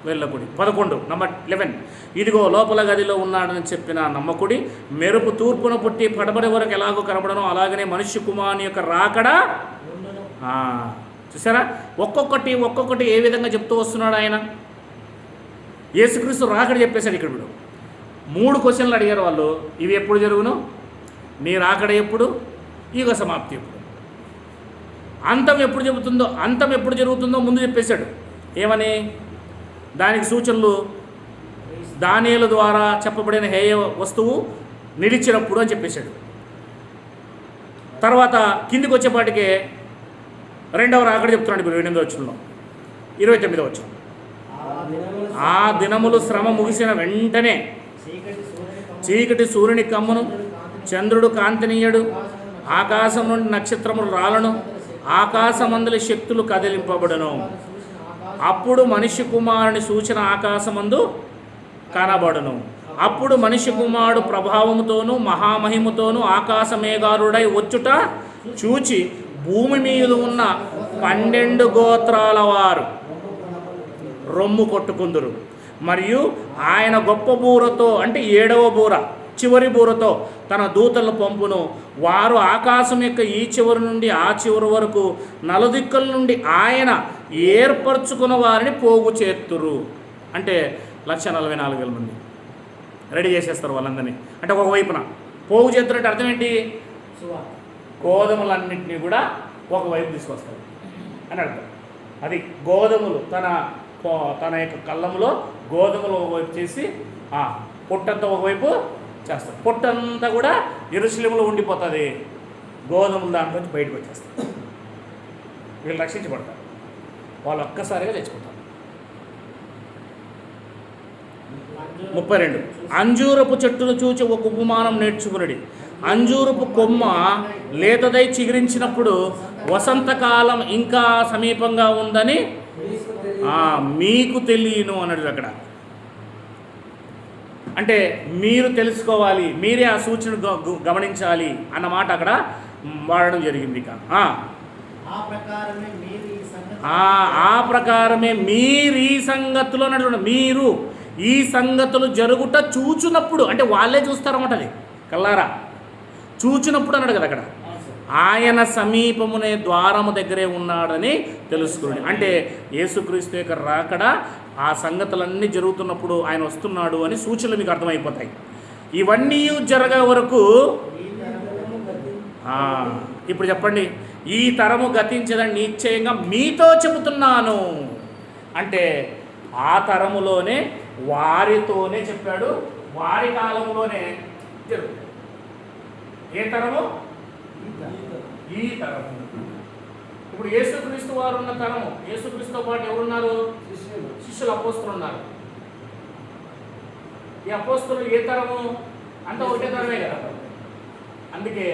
వెళ్ళకుడి. 11 నంబర్ 11 ఇదిగో లోపల గదిలో ఉన్నాడని చెప్పిన నమ్మకుడి. మెరుపు తూర్పున పుట్టి పడబడి వరకు ఎలాగో కనబడనో అలాగనే మనుష్య కుమారుని యొక్క రాకడా. చూసారా, ఒక్కొక్కటి ఏ విధంగా చెప్తూ వస్తున్నాడు ఆయన. యేసుక్రీస్తు రాకడ చెప్పేశాడు. ఇక్కడ ఇప్పుడు 3 క్వశ్చన్లు అడిగారు వాళ్ళు. ఇవి ఎప్పుడు జరుగును, నీ రాకడ ఎప్పుడు, యుగ సమాప్తి ఎప్పుడు, అంతం ఎప్పుడు జరుగుతుందో ముందు చెప్పేశాడు. ఏమని? దానికి సూచనలు దానియేలు ద్వారా చెప్పబడిన హేయ వస్తువు నిలిచినప్పుడు అని చెప్పేశాడు. తర్వాత కిందికి వచ్చేపాటికే 2వ రాకడ చెప్తున్నాడు. ఇప్పుడు 8వ వచనంలో 29వ వచనం. ఆ దినములు శ్రమ ముగిసిన వెంటనే చీకటి సూర్యుని కమ్మును, చంద్రుడు కాంతినీయడు, ఆకాశం నుండి నక్షత్రములు రాలను, ఆకాశమందుల శక్తులు కదిలింపబడును. అప్పుడు మనిషి కుమారుని సూచన ఆకాశమందు కనబడును. అప్పుడు మనిషి కుమారుడు ప్రభావముతోనూ మహామహిమతోనూ ఆకాశ మేఘారుడై వచ్చుట చూచి భూమి మీద ఉన్న 12 గోత్రాల వారు రొమ్ము కొట్టుకుందురు. మరియు ఆయన గొప్ప బూరతో, అంటే 7వ బూర, చివరి బూరతో తన దూతలను పంపును. వారు ఆకాశం యొక్క ఈ చివరి నుండి ఆ చివరి వరకు నలుదిక్కుల నుండి ఆయన ఏర్పరచుకున్న వారిని పోగు చేస్తురు. అంటే 1,44,000 మంది రెడీ చేసేస్తారు వాళ్ళందరినీ. అంటే ఒకవైపున పోగు చేస్తున్నట్టు అర్థం ఏంటి? గోధుమలన్నింటినీ కూడా ఒకవైపు తీసుకొస్తారు అని అర్థం. అది గోధుమలు తన యొక్క కళ్ళములో గోధుమలు ఒకవైపు చేసి పొట్టంతా ఒకవైపు చేస్తారు. పొట్టంతా కూడా యెరూషలేములో ఉండిపోతుంది, గోధుమలు దాంట్లోంచి బయటకు వచ్చేస్తారు. వీళ్ళు రక్షించబడతారు, వాళ్ళు ఒక్కసారిగా తెచ్చుకుంటారు. 32 అంజూరపు చెట్టును చూచి ఒక ఉపమానం నేర్చుకునడి. అంజూరపు కొమ్మ లేతదై చిగురించినప్పుడు వసంతకాలం ఇంకా సమీపంగా ఉందని మీకు తెలియను అన్నాడు అక్కడ. అంటే మీరు తెలుసుకోవాలి, మీరే ఆ సూచన గమనించాలి అన్నమాట అక్కడ వాడడం జరిగింది. ఇక ఆ ప్రకారమే మీరు ఈ సంగతులు అన్నట్టు, మీరు ఈ సంగతులు జరుగుట చూచున్నప్పుడు, అంటే వాళ్ళే చూస్తారన్నమాట. అది కల్లారా చూచినప్పుడు అన్నాడు కదా అక్కడ, అవును సార్. ఆయన సమీపమునే ద్వారము దగ్గరే ఉన్నాడని తెలుసుకోండి. అంటే యేసుక్రీస్తు యొక్క రాకడ ఆ సంగతులన్నీ జరుగుతున్నప్పుడు ఆయన వస్తున్నాడు అని సూచనలు మీకు అర్థమైపోతాయి. ఇవన్నీ జరగే వరకు ఇప్పుడు చెప్పండి, ఈ తరము గతించదని నిశ్చయంగా మీతో చెబుతున్నాను అంటే ఆ తరములోనే వారితోనే చెప్పాడు, వారి కాలంలోనే జరుగుతుంది. ఏ తరము? ఈ తరము. ఇప్పుడు యేసుక్రీస్తు వారు ఉన్న తరము, యేసుక్రీస్తుతో పాటు ఎవరున్నారు? శిష్యులు, అపోస్తులు ఉన్నారు. ఈ అపోస్తులు ఏ తరము? అంతా ఒకటే తరమే కదా. అందుకే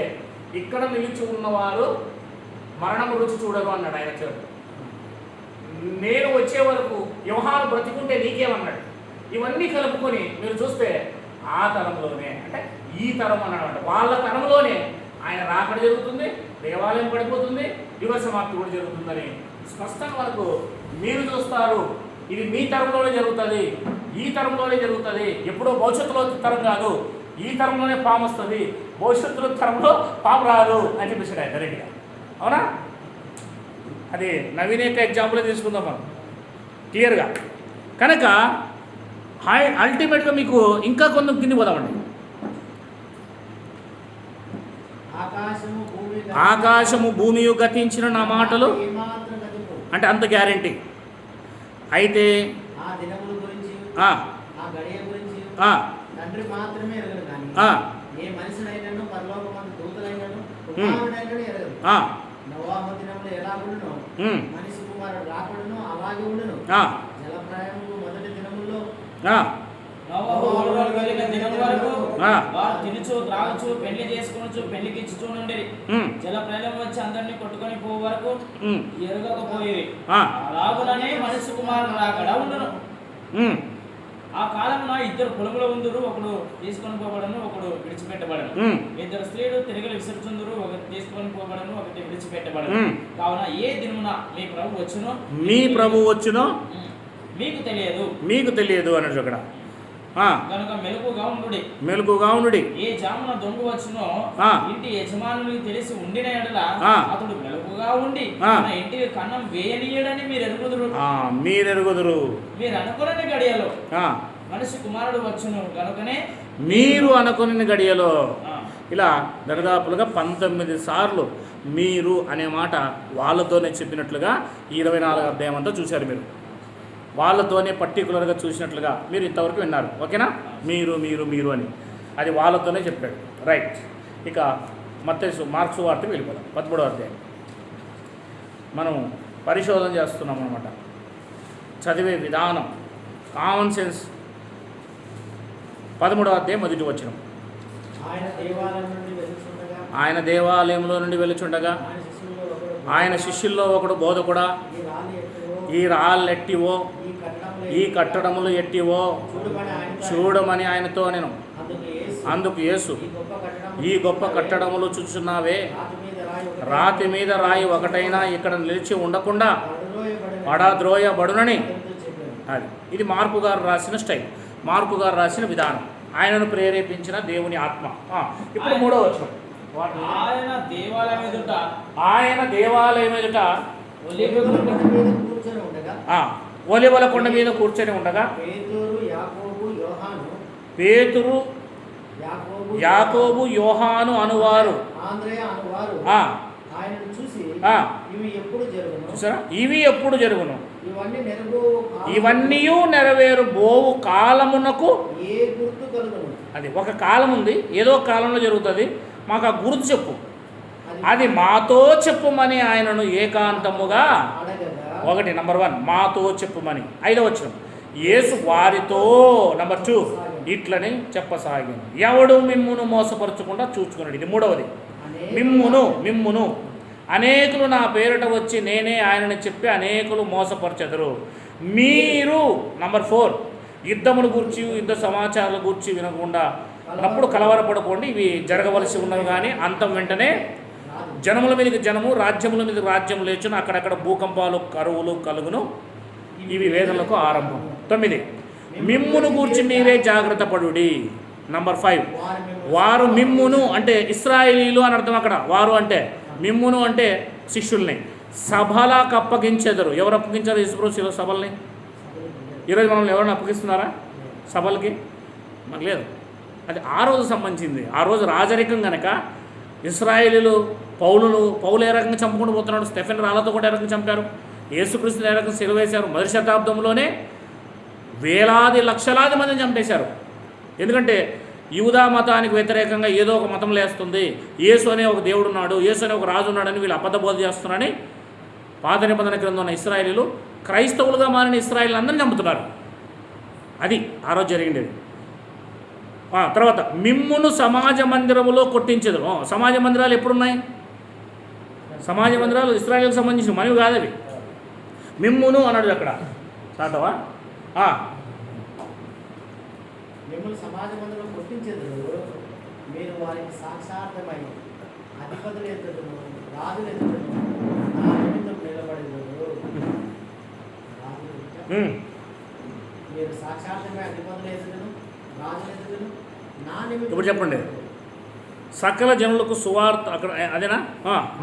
ఇక్కడ నిలిచి ఉన్నవారు మరణము రుచి చూడరు అన్నాడు ఆయన చెడు. నేను వచ్చే వరకు యోహాను బ్రతికుంటే నీకేమన్నాడు. ఇవన్నీ కలుపుకొని మీరు చూస్తే ఆ తరంలోనే, అంటే ఈ తరం అన్నమాట, వాళ్ళ తరంలోనే ఆయన రాకడ జరుగుతుంది, దేవాలయం పడిపోతుంది, యుగ సమాప్తి కూడా జరుగుతుందని స్పష్టంగా మనకు మీరు చూస్తారు. ఇది మీ తరంలోనే జరుగుతుంది, ఈ తరంలోనే జరుగుతుంది. ఎప్పుడో భవిష్యత్తులో తరం కాదు, ఈ తరంలోనే పాము వస్తుంది, భవిష్యత్తులో తరంలో పాము రాదు అని చెప్పేసాడు ఆయన డైరెక్ట్గా. అవునా? అది నవీన్ యొక్క ఎగ్జాంపుల్ తీసుకుందాం మనం క్లియర్గా. కనుక అల్టిమేట్గా మీకు ఇంకా కొంచెం కింది పోదామండి. ఆకాశము భూమియు గతించిన నా మాటలు అంటే అంత గ్యారెంటీ. అయితే తండ్రి మాత్రమే ఎరగదు కానీ ఏ మనిషినైనను పరలోకమందు దూతలైనను కుమారుడైనను ఎరగదు. నోవహు దినములో ఎలా ఉండునో మనిషి కుమారుడు రాకడును అలాగే ఉండును. జలప్రయాణము మొదటి దినముల్లో నోవహు ఓడలో వెళ్ళిన దినం వరకు వారు తినుచు త్రాగుచు పెళ్లి చేసుకొనుచు పెళ్లికిచ్చుచూ నుండిరి. జలప్రళయం వచ్చి అందరినీ కొట్టుకొని పోవు వరకు ఎరగకపోయేవి. అలాగుననే మనిషి కుమారుడు రాకడ ఉండును. ఆ కాలమున ఇద్దరు పొలములో ఉందురు, ఒకడు తీసుకొని పోబడను, ఒకడు విడిచిపెట్టబడను. ఇద్దరు స్త్రీలు తిరిగి విసర్చుందురు, ఒకటి తీసుకొని పోబడను, ఒకటి విడిచిపెట్టబడను. కావున ఏ దినమున మీ ప్రభు వచ్చునో మీకు తెలియదు అన్నట్టు అక్కడ. కనుక మెలకుగా ఉండుడి. ఏ జామున దొంగ వచ్చునో ఇంటి యజమానునికి తెలిసి ఉండిన ఎడల అతడు మెలకుగా ఉండి తన ఇంటికి కన్నం వేయనీయడని మీరు ఎరుగుదురు. మీరు అనుకుని గడియలో మనిషి కుమారుడు వచ్చును కనుకనే మీరు అనుకుని గడియలో. ఇలా దరిదాపులుగా 19 సార్లు మీరు అనే మాట వాళ్ళతోనే చెప్పినట్లుగా 24 అధ్యాయం అంతా చూశారు. మీరు వాళ్ళతోనే పర్టికులర్గా చూసినట్లుగా మీరు ఇంతవరకు విన్నారు. ఓకేనా? మీరు మీరు మీరు అని అది వాళ్ళతోనే చెప్పాడు. రైట్. ఇక మత్తయి మార్క్స్ వార్తకి వెళ్ళిపోదాం. 13వ అధ్యాయం మనం పరిశోధన చేస్తున్నాం అన్నమాట. చదివే విధానం, కామన్ సెన్స్. 13వ అధ్యాయం మొదటి వచనం. ఆయన దేవాలయంలో నుండి వెళ్ళుచుండగా ఆయన శిష్యుల్లో ఒకడు బోధకుడా, ఈ రాళ్ళెట్టివో, ఈ కట్టడములు ఎట్టివో చూడమని ఆయనతో నేను. అందుకు యేసు, ఈ గొప్ప కట్టడములు చూస్తున్నావే, రాతి మీద రాయి ఒకటైనా ఇక్కడ నిలిచి ఉండకుండా పడద్రోయబడునని. అది ఇది మార్కు గారు రాసిన స్టైల్, మార్కు గారు రాసిన విధానం, ఆయనను ప్రేరేపించిన దేవుని ఆత్మ. ఇప్పుడు 3వ వచనం. ఆయన దేవాలయం ఎదుట ఒలివల కొండ మీద కూర్చొని ఉండగా పేతురు, యాకోబు, యోహాను అనువారు చూసారా, ఇవి ఎప్పుడు జరుగును, ఇవన్నీ నెరవేరు బోవు కాలమునకు. అది ఒక కాలం ఉంది, ఏదో కాలంలో జరుగుతుంది, మాకు ఆ గుర్తు చెప్పు, అది మాతో చెప్పుమని ఆయనను ఏకాంతముగా. ఒకటి నంబర్ 1 మాతో చెప్పుమని. 5వ వచనం. యేసు వారితో నంబర్ 2 ఇట్లని చెప్పసాగాను, ఎవడు మిమ్మును మోసపరచకుండా చూచుకున్నాడు. ఇది 3వది. మిమ్మును అనేకులు నా పేరిట వచ్చి నేనే ఆయనని చెప్పి అనేకులు మోసపరచెదరు. మీరు నంబర్ 4 యుద్ధముల గురించి, యుద్ధ సమాచారాల గురించి వినకుండా అప్పుడు కలవరపడకండి. ఇవి జరగవలసి ఉన్నవి, కానీ అంతం వెంటనే జనముల మీదకి జనము, రాజ్యముల మీదకి రాజ్యం లేచును, అక్కడక్కడ భూకంపాలు, కరువులు కలుగును. ఇవి వేదనలకు ఆరంభం. 9 మిమ్మును గూర్చి మీరే జాగ్రత్త పడుడి. నంబర్ 5, వారు మిమ్మును అంటే ఇశ్రాయేలీలు అని అర్థం అక్కడ. వారు అంటే మిమ్మును అంటే శిష్యుల్ని సభలకు అప్పగించెదరు. ఎవరు అప్పగించారు యేసుప్రభు సభల్ని? ఈరోజు మనల్ని ఎవరైనా అప్పగిస్తున్నారా సభలకి? మాకు లేదు. అది ఆ రోజు సంబంధించింది. ఆ రోజు రాజరికం కనుక ఇశ్రాయేలీలు పౌలు ఏ రకంగా చంపుకుంటూ పోతున్నాడు, స్టెఫెన్ రాళ్ళతో కూడా ఏ రకంగా చంపారు, యేసుక్రీస్తుని ఏ రకంగా సిలువేశారు. మొదటి శతాబ్దంలోనే వేలాది లక్షలాది మందిని చంపేశారు. ఎందుకంటే యూదా మతానికి వ్యతిరేకంగా ఏదో ఒక మతం లేస్తుంది, యేసు అనే ఒక దేవుడు ఉన్నాడు, యేసు అనే ఒక రాజు ఉన్నాడని వీళ్ళు అబద్ధ బోధ చేస్తున్నారని పాత నిబంధన క్రింద ఉన్న ఇశ్రాయేలీలు క్రైస్తవులుగా మారిన ఇశ్రాయేలు అందరినీ చంపుతున్నారు. అది ఆ రోజు జరిగిండేది. తర్వాత మిమ్మును సమాజ మందిరములో కొట్టించదు. సమాజ మందిరాలు ఎప్పుడున్నాయి? సమాజ మందిరాలు ఇశ్రాయేలుకు సంబంధించిన మనవి కాదు అవి. మిమ్మును అన్నాడు అక్కడ చాటవా. మిమ్మల్ని సమాజ మందిరంలో కొట్టించెదరు, మీరు వారికి సాక్షార్థమై అధిపతులు ఎదుటను రాజులు ఎదుటను నా నిమిత్తం నిలబడెదరు. మీరు సాక్షార్థమై అధిపతులు ఎదుటను రాజులు ఎదుటను నా నిమిత్తం. ఇప్పుడు చెప్పండి, సకల జనులకు సువార్త అక్కడ అదేనా?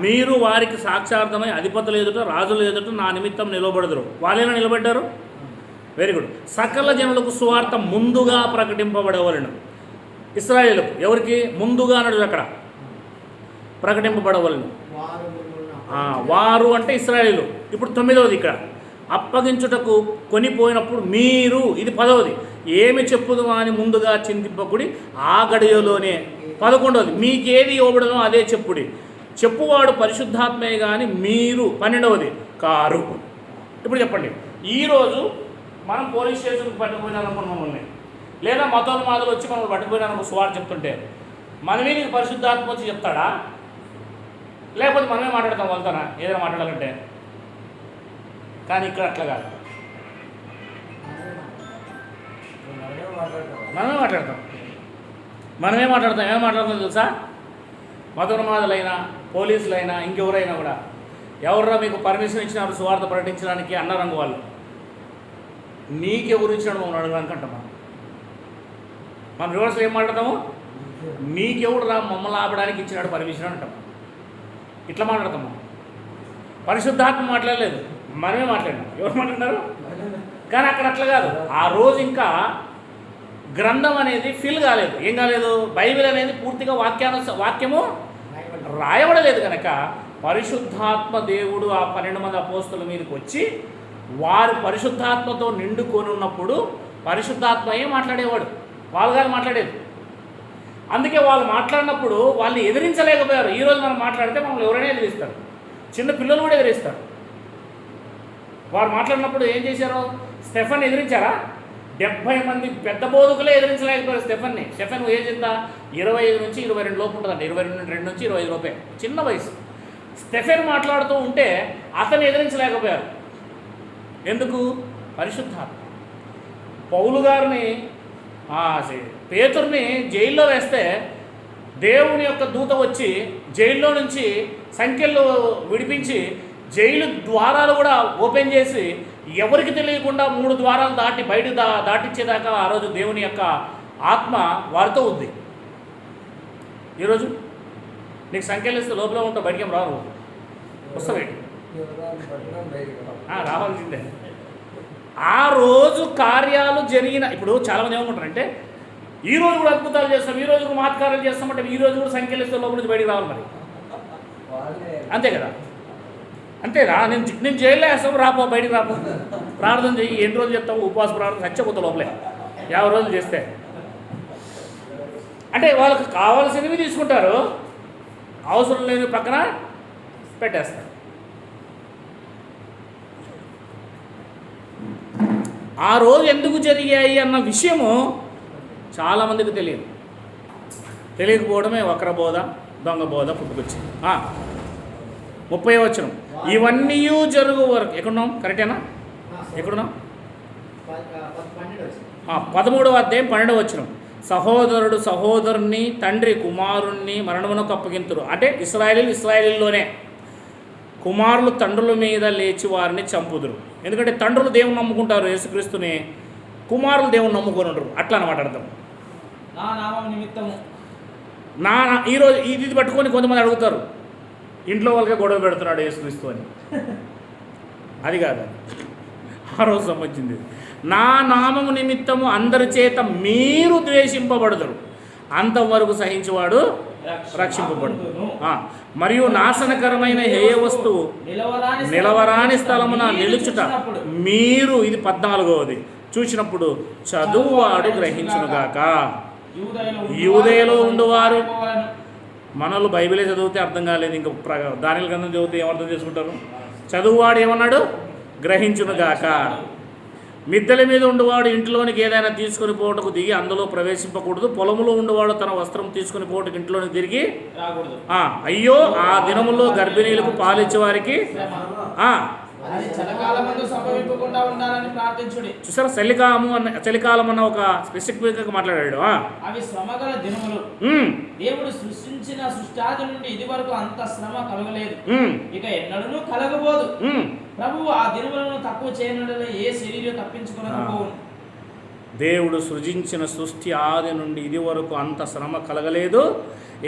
మీరు వారికి సాక్షార్థమై అధిపతులు ఎదుట రాజులు ఎదుట నా నిమిత్తం నిలబడదురు. వాళ్ళైనా నిలబడ్డారు. Very good. సకల జనులకు సువార్త ముందుగా ప్రకటింపబడవలను. ఇశ్రాయేలుకు ఎవరికి ముందుగా అన్నాడు అక్కడ ప్రకటింపబడవలను. వారు అంటే ఇశ్రాయేలు. ఇప్పుడు 9వది ఇక్కడ అప్పగించుటకు కొనిపోయినప్పుడు మీరు, ఇది 10వది, ఏమి చెప్పుదు అని ముందుగా చింతింపకుడి ఆ గడియలోనే. 11వది మీకేది ఇవ్వబడనో అదే చెప్పుడి, చెప్పువాడు పరిశుద్ధాత్మే కానీ మీరు. 12వది కారు. ఇప్పుడు చెప్పండి, ఈరోజు మనం పోలీస్ స్టేషన్కి పట్టుకుపోయినారనుకున్న మమ్మల్ని, లేదా మతోన్మాదులు వచ్చి మనల్ని పట్టుకుపోయినారనుకో సువార్త చెప్తుంటే మన మీద పరిశుద్ధాత్మ వచ్చి చెప్తాడా? లేకపోతే మనమే మాట్లాడతాం వాళ్ళతోనా ఏదైనా మాట్లాడాలంటే? కానీ ఇక్కడ అట్లా కాదు, మనమే మాట్లాడతాం. ఏమేమి మాట్లాడతాం తెలుసా? మతోన్మాదులైనా పోలీసులైనా ఇంకెవరైనా కూడా, ఎవర్రా మీకు పర్మిషన్ ఇచ్చినారు సువార్త ప్రకటించడానికి అన్నారంగు వాళ్ళు. నీకెవరు ఇచ్చినాడు మమ్మల్ని అడగడానికి అంటాం. మనం రివర్స్లో ఏం మాట్లాడతాము? నీకెవడు రా మమ్మల్ని ఆపడానికి ఇచ్చినాడు పర్మిషన్ అంటాం. ఇట్లా మాట్లాడతాము. పరిశుద్ధాత్మ మాట్లాడలేదు, మనమే మాట్లాడినాం. ఎవరు మాట్లాడినారు? కానీ అక్కడ అట్లా కాదు. ఆ రోజు ఇంకా గ్రంథం అనేది ఫిల్ కాలేదు. ఏం కాలేదు? బైబిల్ అనేది పూర్తిగా వాక్యము రాయబడలేదు కనుక పరిశుద్ధాత్మ దేవుడు ఆ 12 మంది అపోస్తల మీదకి వచ్చి వారు పరిశుద్ధాత్మతో నిండుకొని ఉన్నప్పుడు పరిశుద్ధాత్మయే మాట్లాడేవాడు, వాళ్ళు కాదు మాట్లాడేది. అందుకే వాళ్ళు మాట్లాడినప్పుడు వాళ్ళని ఎదిరించలేకపోయారు. ఈరోజు మనం మాట్లాడితే మమ్మల్ని ఎవరైనా ఎదిరిస్తారు, చిన్న పిల్లలు కూడా ఎదిరిస్తారు. వారు మాట్లాడినప్పుడు ఏం చేశారు? స్టెఫెన్ ఎదిరించారా? 70 మంది పెద్ద బోధకులే ఎదిరించలేకపోయారు స్టెఫెన్ని. స్టెఫెన్ ఏజ్ ఎంత? 25 నుంచి 22 లోపు ఉంటుందంట. 22 నుంచి 25 లోపే, చిన్న వయసు. స్టెఫెన్ మాట్లాడుతూ ఉంటే అతన్ని ఎదిరించలేకపోయారు. ఎందుకు? పరిశుద్ధాత్మ. పౌలు గారిని పేతుర్ని జైల్లో వేస్తే దేవుని యొక్క దూత వచ్చి జైల్లో నుంచి సంఖ్యలు విడిపించి జైలు ద్వారాలు కూడా ఓపెన్ చేసి ఎవరికి తెలియకుండా 3 ద్వారాలు దాటి బయట దాటించేదాకా ఆ రోజు దేవుని యొక్క ఆత్మ వారితో ఉంది. ఈరోజు నీకు సంఖ్యలు ఇస్తే లోపల ఉంటావు, బయటికి రావు, వస్తావేంటి? రావాల్సిందే. ఆ రోజు కార్యాలు జరిగిన, ఇప్పుడు చాలామంది ఏమనుకుంటారంటే ఈరోజు కూడా అద్భుతాలు చేస్తాం, ఈరోజు కూడా మహత్కార్యాలు చేస్తామంటే ఈరోజు కూడా సంఖ్యలు ఇస్తే లోపల నుంచి బయటికి రావాలి. మరి అంతే కదా? అంతేరా? నేను జైల్లో వేస్తాము, రాపో, బయటికి రాపో, ప్రార్థన చెయ్యి. ఎన్ని రోజులు చెప్తావు? ఉపవాస ప్రార్థన చచ్చిపోతా లోపలే 50 రోజులు చేస్తే. అంటే వాళ్ళకి కావాల్సినవి తీసుకుంటారు, అవసరం లేని పక్కన పెట్టేస్తారు. ఆ రోజు ఎందుకు జరిగాయి అన్న విషయము చాలామందికి తెలియదు. తెలియకపోవడమే వక్ర బోధ, దొంగ బోధ పుట్టుకొచ్చింది. 30వ వచనం, ఇవన్నీ జరుగు వరకు ఎక్కడున్నాం? కరెక్టేనా? ఎక్కడున్నాం? 13వ అధ్యాయం 12వ వచనం, సహోదరుడు సహోదరుని, తండ్రి కుమారుణ్ణి మరణమునకు అప్పగింతురు. అంటే ఇశ్రాయేలీలోనే కుమారులు తండ్రుల మీద లేచి వారిని చంపుదురు. ఎందుకంటే తండ్రులు దేవుని నమ్ముకుంటారు యేసుక్రీస్తుని, కుమారులు దేవుని నమ్ముకొని ఉండరు. అట్లా అని మాట్లాడతాం. నా నామం నిమిత్తము. ఈరోజు ఇది పట్టుకొని కొంతమంది అడుగుతారు, ఇంట్లో వాళ్ళకే గొడవ పెడుతున్నాడు యేసుక్రీస్తు అని. అది కాదు, ఆ రోజు సంబంధించింది. నా నామము నిమిత్తము అందరి చేత మీరు ద్వేషింపబడతారు, అంతవరకు సహించేవాడు రక్షింపబడు. మరియు నాశనకరమైన హేయ వస్తువు నిలవరాని స్థలమున నిలుచుట మీరు, ఇది 14వది, చూసినప్పుడు చదువువాడు గ్రహించునుగాక. యూదయలో ఉండువారు, మనలు బైబిలే చదివితే అర్థం కాలేదు, ఇంకా దానిల గ్రంథం చదివితే ఏమర్థం చేసుకుంటారు? చదువువాడు ఏమన్నాడు? గ్రహించునుగాక. మిద్దెల మీద ఉండేవాడు ఇంట్లోనికి ఏదైనా తీసుకుని పోవటకు దిగి అందులో ప్రవేశింపకూడదు. పొలములో ఉండేవాడు తన వస్త్రం తీసుకుని పోవటకు ఇంట్లోనికి తిరిగి అయ్యో ఆ దినములో గర్భిణీలకు పాలిచ్చే వారికి చూసారా, చలికాలం అన్న ఒక స్పెసిఫిక్ గా మాట్లాడాడు. అవి శ్రమగల దినములు. దేవుడు సృష్టించిన సృష్టాది నుండి ఇది వరకు అంత శ్రమ కలగలేదు, ఇక ఎన్నడూ కలగబోదు. ప్రభువు ఆ దినములను తక్కువ చేయనడలో ఏ శరీరం తప్పించుకోలేకపోవును. దేవుడు సృజించిన సృష్టి ఆది నుండి ఇది వరకు అంత శ్రమ కలగలేదు,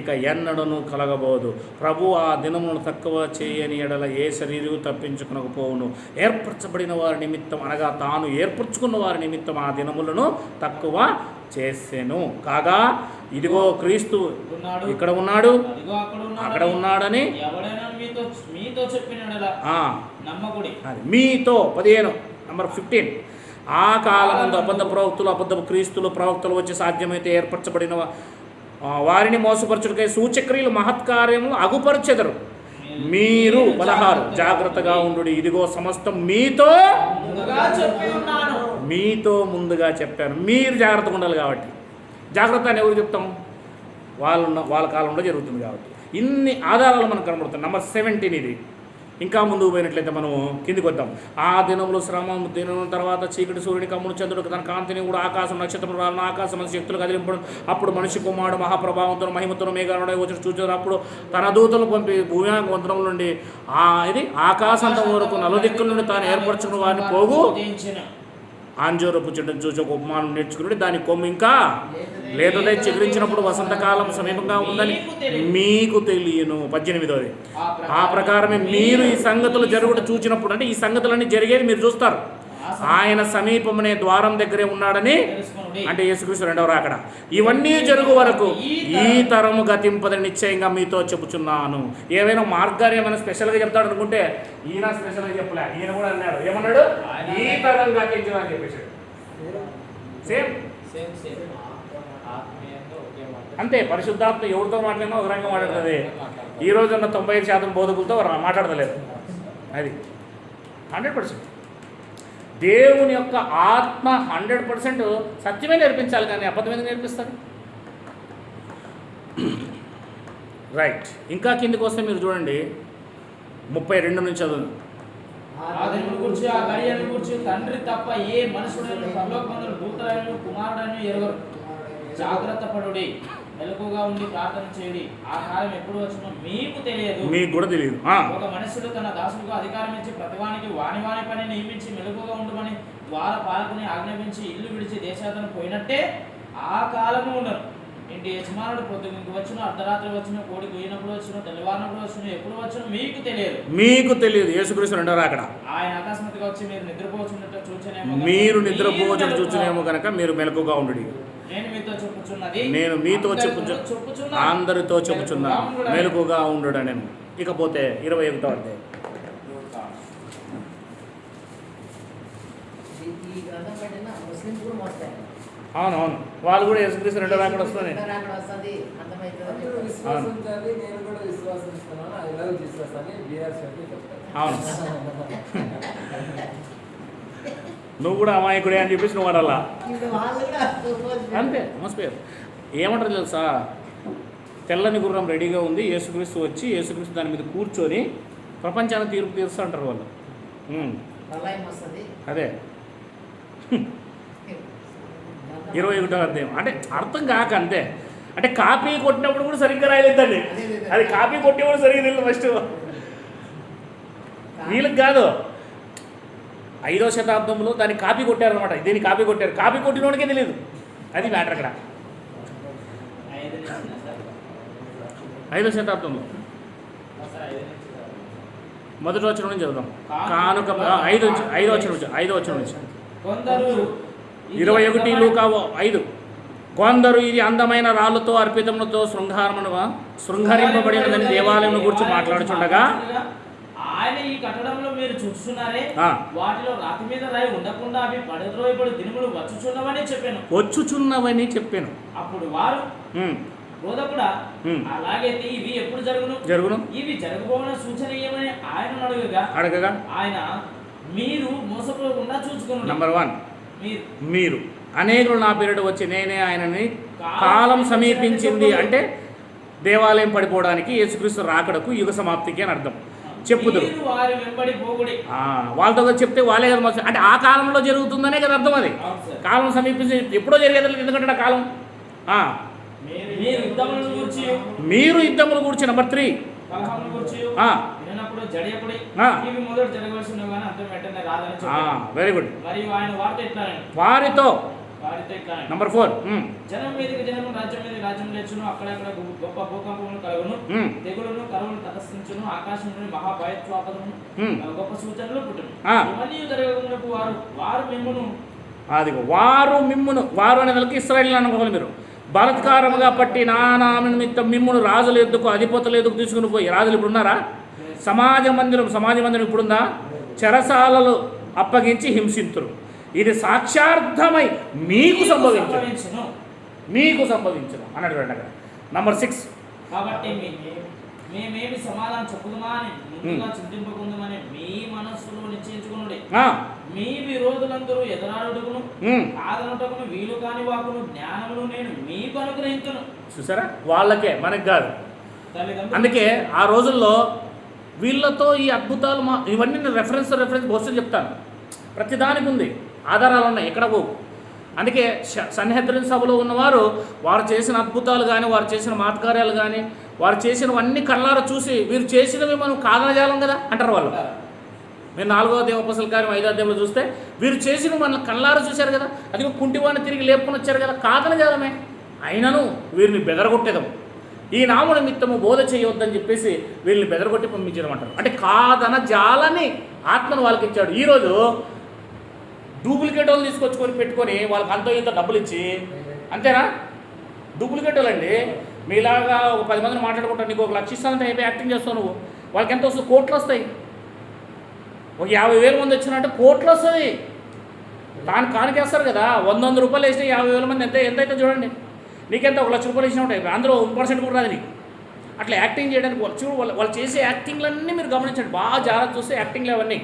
ఇక ఎన్నడను కలగబోదు. ప్రభు ఆ దినములను తక్కువ చేయని ఎడల ఏ శరీరం తప్పించుకునకపోవును. ఏర్పరచబడిన వారి నిమిత్తం, అనగా తాను ఏర్పరచుకున్న వారి నిమిత్తం ఆ దినములను తక్కువ చేసెను. కాగా ఇదిగో క్రీస్తు ఇక్కడ ఉన్నాడు, అక్కడ ఉన్నాడని మీతో 15 నంబర్ 15 ఆ కాలమందు అబద్ధ ప్రవక్తులు అబద్ధ క్రీస్తులు ప్రవక్తలు వచ్చి సాధ్యమైతే ఏర్పరచబడిన వారిని మోసపరచుడికై సూచక్రియలు మహత్కార్యములు అగుపరచెదరు. మీరు 16 జాగ్రత్తగా ఉండు, ఇదిగో సమస్తం మీతో ముందుగా చెప్పాను. మీరు జాగ్రత్తగా ఉండాలి కాబట్టి, జాగ్రత్త అని ఎవరు చెప్తాం? వాళ్ళ కాలంలో జరుగుతుంది కాబట్టి. ఇన్ని ఆధారాలు మనకు కనబడుతుంది. నంబర్ 17 ఇది. ఇంకా ముందుకు పోయినట్లయితే మనము కిందికి వద్దాం. ఆ దినంలో శ్రమ దినం తర్వాత చీకటి సూర్యుని కమ్ముడు చంద్రుడికి తన కాంతిని కూడా ఆకాశం నక్షత్రం రాలను ఆకాశం మన శక్తులు కదిలింపడం. అప్పుడు మనిషి కుమారుడు మహాప్రభావంతో మహిమతో మేఘాలుడై వచ్చి చూచారు. అప్పుడు తన దూతలు పంపి భూమి వంతరం నుండి ఇది ఆకాశంతం వరకు నలుదిక్కుల నుండి తాను ఏర్పరచుకున్న వారిని పోగు ఆంజూరపు చెట్టును చూసి ఒక ఉపమానం నేర్చుకుని దాని కొమ్ము ఇంకా లేదై చిగురించినప్పుడు వసంతకాలం సమీపంగా ఉందని మీకు తెలియను. 18వది. ఆ ప్రకారమే మీరు ఈ సంగతులు జరుగుట చూచినప్పుడు, అంటే ఈ సంగతులన్నీ జరిగేది మీరు చూస్తారు, ఆయన సమీపమనే ద్వారం దగ్గరే ఉన్నాడని, అంటే యేసుక్రీస్తు 2వ రాకడ. ఇవన్నీ జరుగు వరకు ఈ తరము గతింపదని నిశ్చయంగా మీతో చెప్పుచున్నాను. ఏమైనా మార్గాలు ఏమైనా స్పెషల్గా చెప్తాడు అనుకుంటే ఈయన స్పెషల్గా చెప్పలే, ఈయన కూడా అన్నాడు. ఏమన్నాడు? ఈ తరం గతించు అని చెప్పేసాడు. సేమ్ అంతే. పరిశుద్ధాత్మ ఎవరితో మాట్లాడినా ఒక రంగా మాట్లాడుతుంది. ఈ రోజున్న 95% బోధకులతో మాట్లాడతలేదు. అది 100%. దేవుని యొక్క ఆత్మ 100% సత్యమే నేర్పించాలి, కానీ అబద్ధమే నేర్పిస్తుంది. రైట్. ఇంకా కిందికి వస్తే మీరు చూడండి 32 నుంచి చదువు. తండ్రి తప్ప ఏ మనుషుడైన పరలోకమందున దూతలైన కుమారుడైన ఎరుగరు. జాగ్రత్త పడుడి, మెలకుగా ఉండి ప్రార్థన చేయండి. ఆ కాలం ఎప్పుడు వచ్చినో మీకు తెలియదు, మీకు కూడా తెలియదు. ఒక మనుషుడు తన దాసులకు అధికారం ఇచ్చి ప్రతివానికి వాని పని నియమించి మెలకుగా ఉండమని ద్వార పాలకుని ఆజ్ఞాపించి ఇల్లు విడిచి దేశాతను పోయినట్టే ఆ కాలము ఉండను. ఇంటి యజమానుడు పొద్దుకు వచ్చును, అర్ధరాత్రి వచ్చును, కోడి పోయినప్పుడు వచ్చును, తెల్లవారినప్పుడు వచ్చును, ఎప్పుడు వచ్చును మీకు తెలియదు. యేసుక్రీస్తు 2వ రాకడ. ఆయన అకస్మాత్తుగా వచ్చి మీరు నిద్రపోచున్నట్టు చూచునేమో కనుక మీరు మెలకుగా ఉండు. నేను మీతో చెప్పుచున్నా, అందరితో చెప్పుచున్నా, మెలకుగా ఉండు నేను. ఇకపోతే 21వ అధ్యాయం. అవునవును, వాళ్ళు కూడా యేసుక్రీస్తు 2వ రాకడ వస్తుంది. అవును, నువ్వు కూడా అమాయకుడే అని చెప్పేసి నువ్వు వాడాలా అంతే. మోసపోయారు. ఏమంటారు తెలుసా? తెల్లని గుర్రం రెడీగా ఉంది, యేసుక్రీస్తు వచ్చి యేసుక్రీస్తు దాని మీద కూర్చొని ప్రపంచాన్ని తీర్పు తీరుస్తూ అంటారు వాళ్ళు. అదే 21వ అధ్యాయం. అంటే అర్థం కాక అంతే. అంటే కాపీ కొట్టినప్పుడు కూడా సరిగ్గా రాయలేదండి. అది కాపీ కొట్టేవాడు సరిగ్గా తెలియదు. ఫస్ట్ వీళ్ళకి కాదు, 5వ శతాబ్దంలో దాన్ని కాపీ కొట్టారనమాట. దీన్ని కాపీ కొట్టారు. కాపీ కొట్టినోడికే తెలియదు. అది మ్యాటర్ అక్కడ. 5 నుంచి సార్ 5వ శతాబ్దంలో సార్ 5 నుంచి సార్. మొదటి వచనం నుంచి చదువుదాం. కానుక 5వ వచనం నుంచి కొందరు 21 లూకా 5. కొందరు ఇది అందమైన రాళ్ళతో అర్పితములతో శృంగారింపబడినదని దేవాలయం గురించి మాట్లాడుచుండగా ఆయన ఈ కట్టడంలో మీరు చూస్తున్నారే ఆ. వాటిలో రాతి మీద రాయి ఉండకుండా అవి పడద్రోయబడి దినములు వచ్చుచున్నవని చెప్పాను. అప్పుడు వారు ఉమ్, బోధకుడా ఉమ్. అలాగైతే ఇవి ఎప్పుడు జరుగును ఇవి జరగబోన సూచన ఏమని ఆయన అడగగా ఆయన మీరు మోసపోకుండా చూసుకున్నారు. నంబర్ 1 మీరు మీరు అనేకులు నా పేరిట వచ్చి నేనే ఆయనని కాలం సమీపించింది అంటే దేవాలయం పడిపోవడానికి యేసుక్రీస్తు రాకడకు యుగ సమాప్తికి అని అర్థం చెప్పుదురు. మీరు వారి వెంబడి పోకుడి. వాళ్ళతో చెప్తే వాళ్ళే కదా మోసం అంటే ఆ కాలంలో జరుగుతుందనే కదా అర్థం. అది అవును సార్. కాలం సమీపించి ఎప్పుడో జరిగేది ఎందుకంటే ఆ కాలం మీరు యుద్ధములను గూర్చి మీరు యుద్ధములు గురించి నంబర్ 3 కలహములను గూర్చి వినప్పుడు జడియపడి ఇవి మొదట జరగవలసినవి కానీ అంతం వెంటనే రాదని చెప్పారు. Very good. మరియు ఆయన వారితో ఇట్లా నంబర్ 4 జనం మీదకి జనము రాజ్యం మీద రాజ్యం లేచును అక్కడక్కడ గొప్ప భూకంపములు కలుగును తెగులును కరువును తటస్థించును ఆకాశం నుండి మహాభయత్వాపదమును గొప్ప సూచనలు పుట్టును ఇవన్నీ జరగకుండా వారు మిమ్మును వారు అనే వాళ్ళకి ఇశ్రాయేలు అనుకోవాలి. మీరు బలత్కారముగా పట్టి నా నిమిత్తం మిమ్మును రాజుల ఎద్దుకు అధిపతుల ఎద్దుకు తీసుకుని పోయి రాజులు ఇప్పుడు ఉన్నారా? సమాజ మందిరం ఇప్పుడుందా? చెరసాలలు అప్పగించి హింసింతురు. ఇది సాక్షార్థమై మీకు సంభవించను అన్నాడు. నంబర్ 6 కాబట్టి మేమేమి సమాధానం చెప్పుదామా అని ముందుగా చింతింపకుందామని మీ మనస్సులో నిశ్చయించుకునుడి. మీ విరోధులందరూ ఎదురాడుటకును కాదనుటకును వీలు కాని వాకును జ్ఞానమును నేను మీకు అనుగ్రహించును. చూసారా? వాళ్ళకే, మనకి కాదు. అందుకే ఆ రోజుల్లో వీళ్ళతో ఈ అద్భుతాలు ఇవన్నీ నేను రెఫరెన్స్ బహుశా చెప్తాను. ప్రతిదానికి ఉంది, ఆధారాలు ఉన్నాయి, ఎక్కడ పోవు. అందుకే సన్హెద్రిన్ సభలో ఉన్నవారు వారు చేసిన అద్భుతాలు కానీ వారు చేసిన మాత్కార్యాలు కానీ వారు చేసినవన్నీ కళ్ళారా చూసి వీరు చేసినవి మనం కాదనజాలం కదా అంటారు వాళ్ళు. మీరు 4వ దేవపసల కార్యం 5వ అధ్యాయంలో చూస్తే వీరు చేసినవి మన కళ్ళారా చూశారు కదా, అది కుంటివాడిని తిరిగి లేపుకొని వచ్చారు కదా, కాదనజాలమే. అయినను వీరిని బెదరగొట్టేదాము, ఈ నామ నిమిత్తము బోధ చేయవద్దని చెప్పేసి వీళ్ళని బెదరగొట్టి పంపించడం అంటారు. అంటే కాదనజాలని ఆత్మను వాళ్ళకి ఇచ్చాడు. ఈరోజు డూప్లికేట్ వాళ్ళు తీసుకొచ్చుకొని పెట్టుకొని వాళ్ళకి అంతో ఇంత డబ్బులు ఇచ్చి, అంతేనా? డూప్లికేట్ వాళ్ళండి. మీలాగా ఒక 10 మందిని మాట్లాడుకుంటారు, నీకు 1 లక్ష ఇస్తానంటే అయిపోయి యాక్టింగ్ చేస్తావు నువ్వు. వాళ్ళకి ఎంత వస్తుంది? కోట్లు వస్తాయి. ఒక 50,000 మంది వచ్చినారంటే కోట్లు వస్తుంది. దాన్ని కానికేస్తారు కదా. 100 రూపాయలు వేస్తే 50,000 మంది ఎంతైతే చూడండి. నీకెంత 1 లక్ష రూపాయలు వేసినా ఉంటాయి, అందులో 1% కూడా రాదు నీకు. అట్లా యాక్టింగ్ చేయడానికి వాళ్ళు చేసే యాక్టింగ్లన్నీ మీరు గమనించండి. బాగా జాగ్రత్త చూస్తే యాక్టింగ్లు అవన్నీ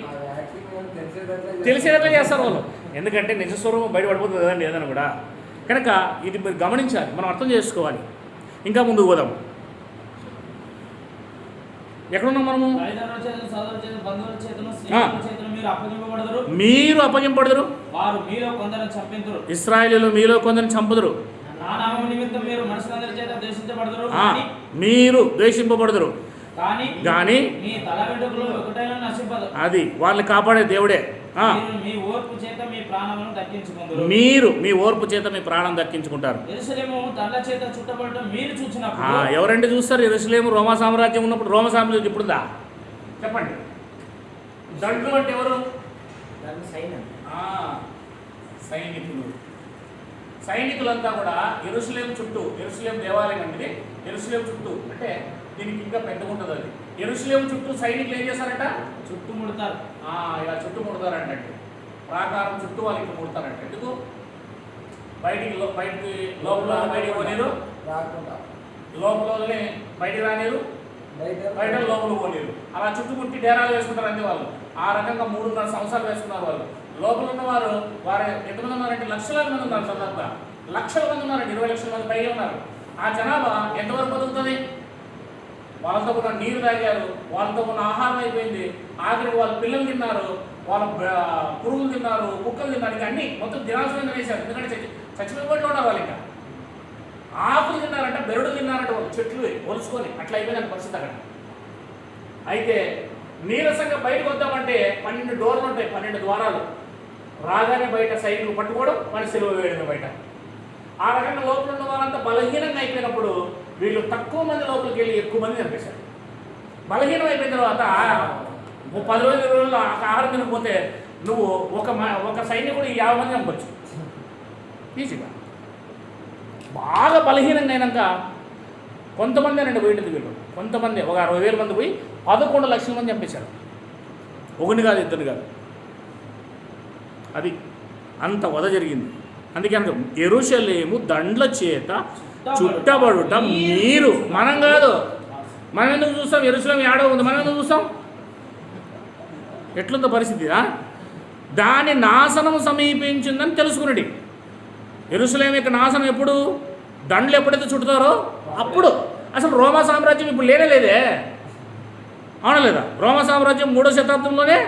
తెలిసేటట్లే చేస్తారు వాళ్ళు. ఎందుకంటే నిజస్వరూపం బయటపడిపోతుంది కదండి ఏదైనా కూడా. కనుక ఇది మీరు గమనించాలి, మనం అర్థం చేసుకోవాలి. ఇంకా ముందుకు పోదాం. ఎక్కడున్నాం మనము? మీరు అప్పగింపబడదురు, ఇశ్రాయేలీయులు మీలో కొందరిని చంపుదురు, మీరు ద్వేషింపబడదురు కానీ అది వాళ్ళని కాపాడే దేవుడే. మీరు మీ ఓర్పు చేత మీ ప్రాణం దక్కించుకుంటారు. ఎవరండి చూస్తారు? యెరూషలేము రోమా సామ్రాజ్యం ఉన్నప్పుడు. రోమా సామ్రాజ్యం ఇప్పుడుందా చెప్పండి? దండ్రులు అంటే ఎవరు? సైనికులంతా కూడా యెరూషలేం చుట్టూ, యెరూషలేం దేవాలయం అంటే యెరూషలేం చుట్టూ, అంటే దీనికి ఇంకా పెద్దగా ఉంటుంది. అది యెరూషలేం చుట్టూ సైనికులు ఏం చేస్తారంట? చుట్టుముడతారు. ఇలా చుట్టుముడతారంటే ప్రాకారం చుట్టూ వాళ్ళకి ముడతారంట. ఎందుకు? బయటికి బయటికి పోనీరు, లోపలనే బయటికి రానిరు, బయట లోపల పోనీరు. అలా చుట్టుముట్టి డేరాలు వేసుకుంటారు అంతే వాళ్ళు. ఆ రకంగా 3.5 సంవత్సరాలు వేసుకున్నారు వాళ్ళు. లోపల ఉన్నవారు వారు ఎంతమంది ఉన్నారంటే లక్షలాది మంది ఉన్నారు. సందర్భంగా లక్షల మంది ఉన్నారండి, 20 లక్షల మంది పైగా ఉన్నారు. ఆ జనాభా ఎంతవరకు బతుకుతుంది? వాళ్ళతో ఉన్న నీరు తాగారు, వాళ్ళతో ఉన్న ఆహారం అయిపోయింది, ఆఖరికి వాళ్ళ పిల్లలు తిన్నారు, వాళ్ళ పురుగులు తిన్నారు, కుక్కలు తిన్నారు, ఇంకా అన్నీ మొత్తం దినాల్సిన వేశారు. ఎందుకంటే చచ్చిపోయిపోయి ఉన్నారు వాళ్ళు. ఇంకా ఆకులు తిన్నారంట, బెరడు తిన్నారంట, వాళ్ళు చెట్లు ఒలుచుకొని అట్లా అయిపోయింది పరిస్థితి అక్కడ. అయితే నీరసంగా బయటకు వద్దామంటే 12 డోర్లు ఉంటాయి, 12 ద్వారాలు. రాగానే బయట సైనికులు పట్టుకోవడం, మన సెలవు వేయడం బయట. ఆ రకంగా లోపల ఉన్న వారంతా బలహీనంగా అయిపోయినప్పుడు వీళ్ళు తక్కువ మంది లోపలికి వెళ్ళి ఎక్కువ మంది చంపేశారు. బలహీనం అయిపోయిన తర్వాత 10 రోజులు 20 రోజులు ఆహారం తినకపోతే నువ్వు ఒక సైనికుడు 50 మంది చంపొచ్చు ఈజీగా. బాగా బలహీనంగా అయినాక కొంతమంది అనండి పోయింది వీళ్ళు, కొంతమంది ఒక 60,000 మంది పోయి 11 లక్షల మంది చంపేశారు. ఒకటి కాదు, ఇద్దరు కాదు. అది అంత వధ జరిగింది. అందుకే అనక యెరూషలేము దండ్ల చేత చుట్టబడుట మీరు, మనం కాదు. మనం ఎందుకు చూస్తాం? యెరూషలేము ఏడో ఉంది, మనం ఎందుకు చూస్తాం? ఎట్లుందో పరిస్థితి. దాని నాశనం సమీపించిందని తెలుసుకున్నాడు. యెరూషలేము యొక్క నాశనం ఎప్పుడు? దండలు ఎప్పుడైతే చుట్టుతారో అప్పుడు. అసలు రోమా సామ్రాజ్యం ఇప్పుడు లేదే, అవునా లేదా? రోమా సామ్రాజ్యం 3వ శతాబ్దంలోనే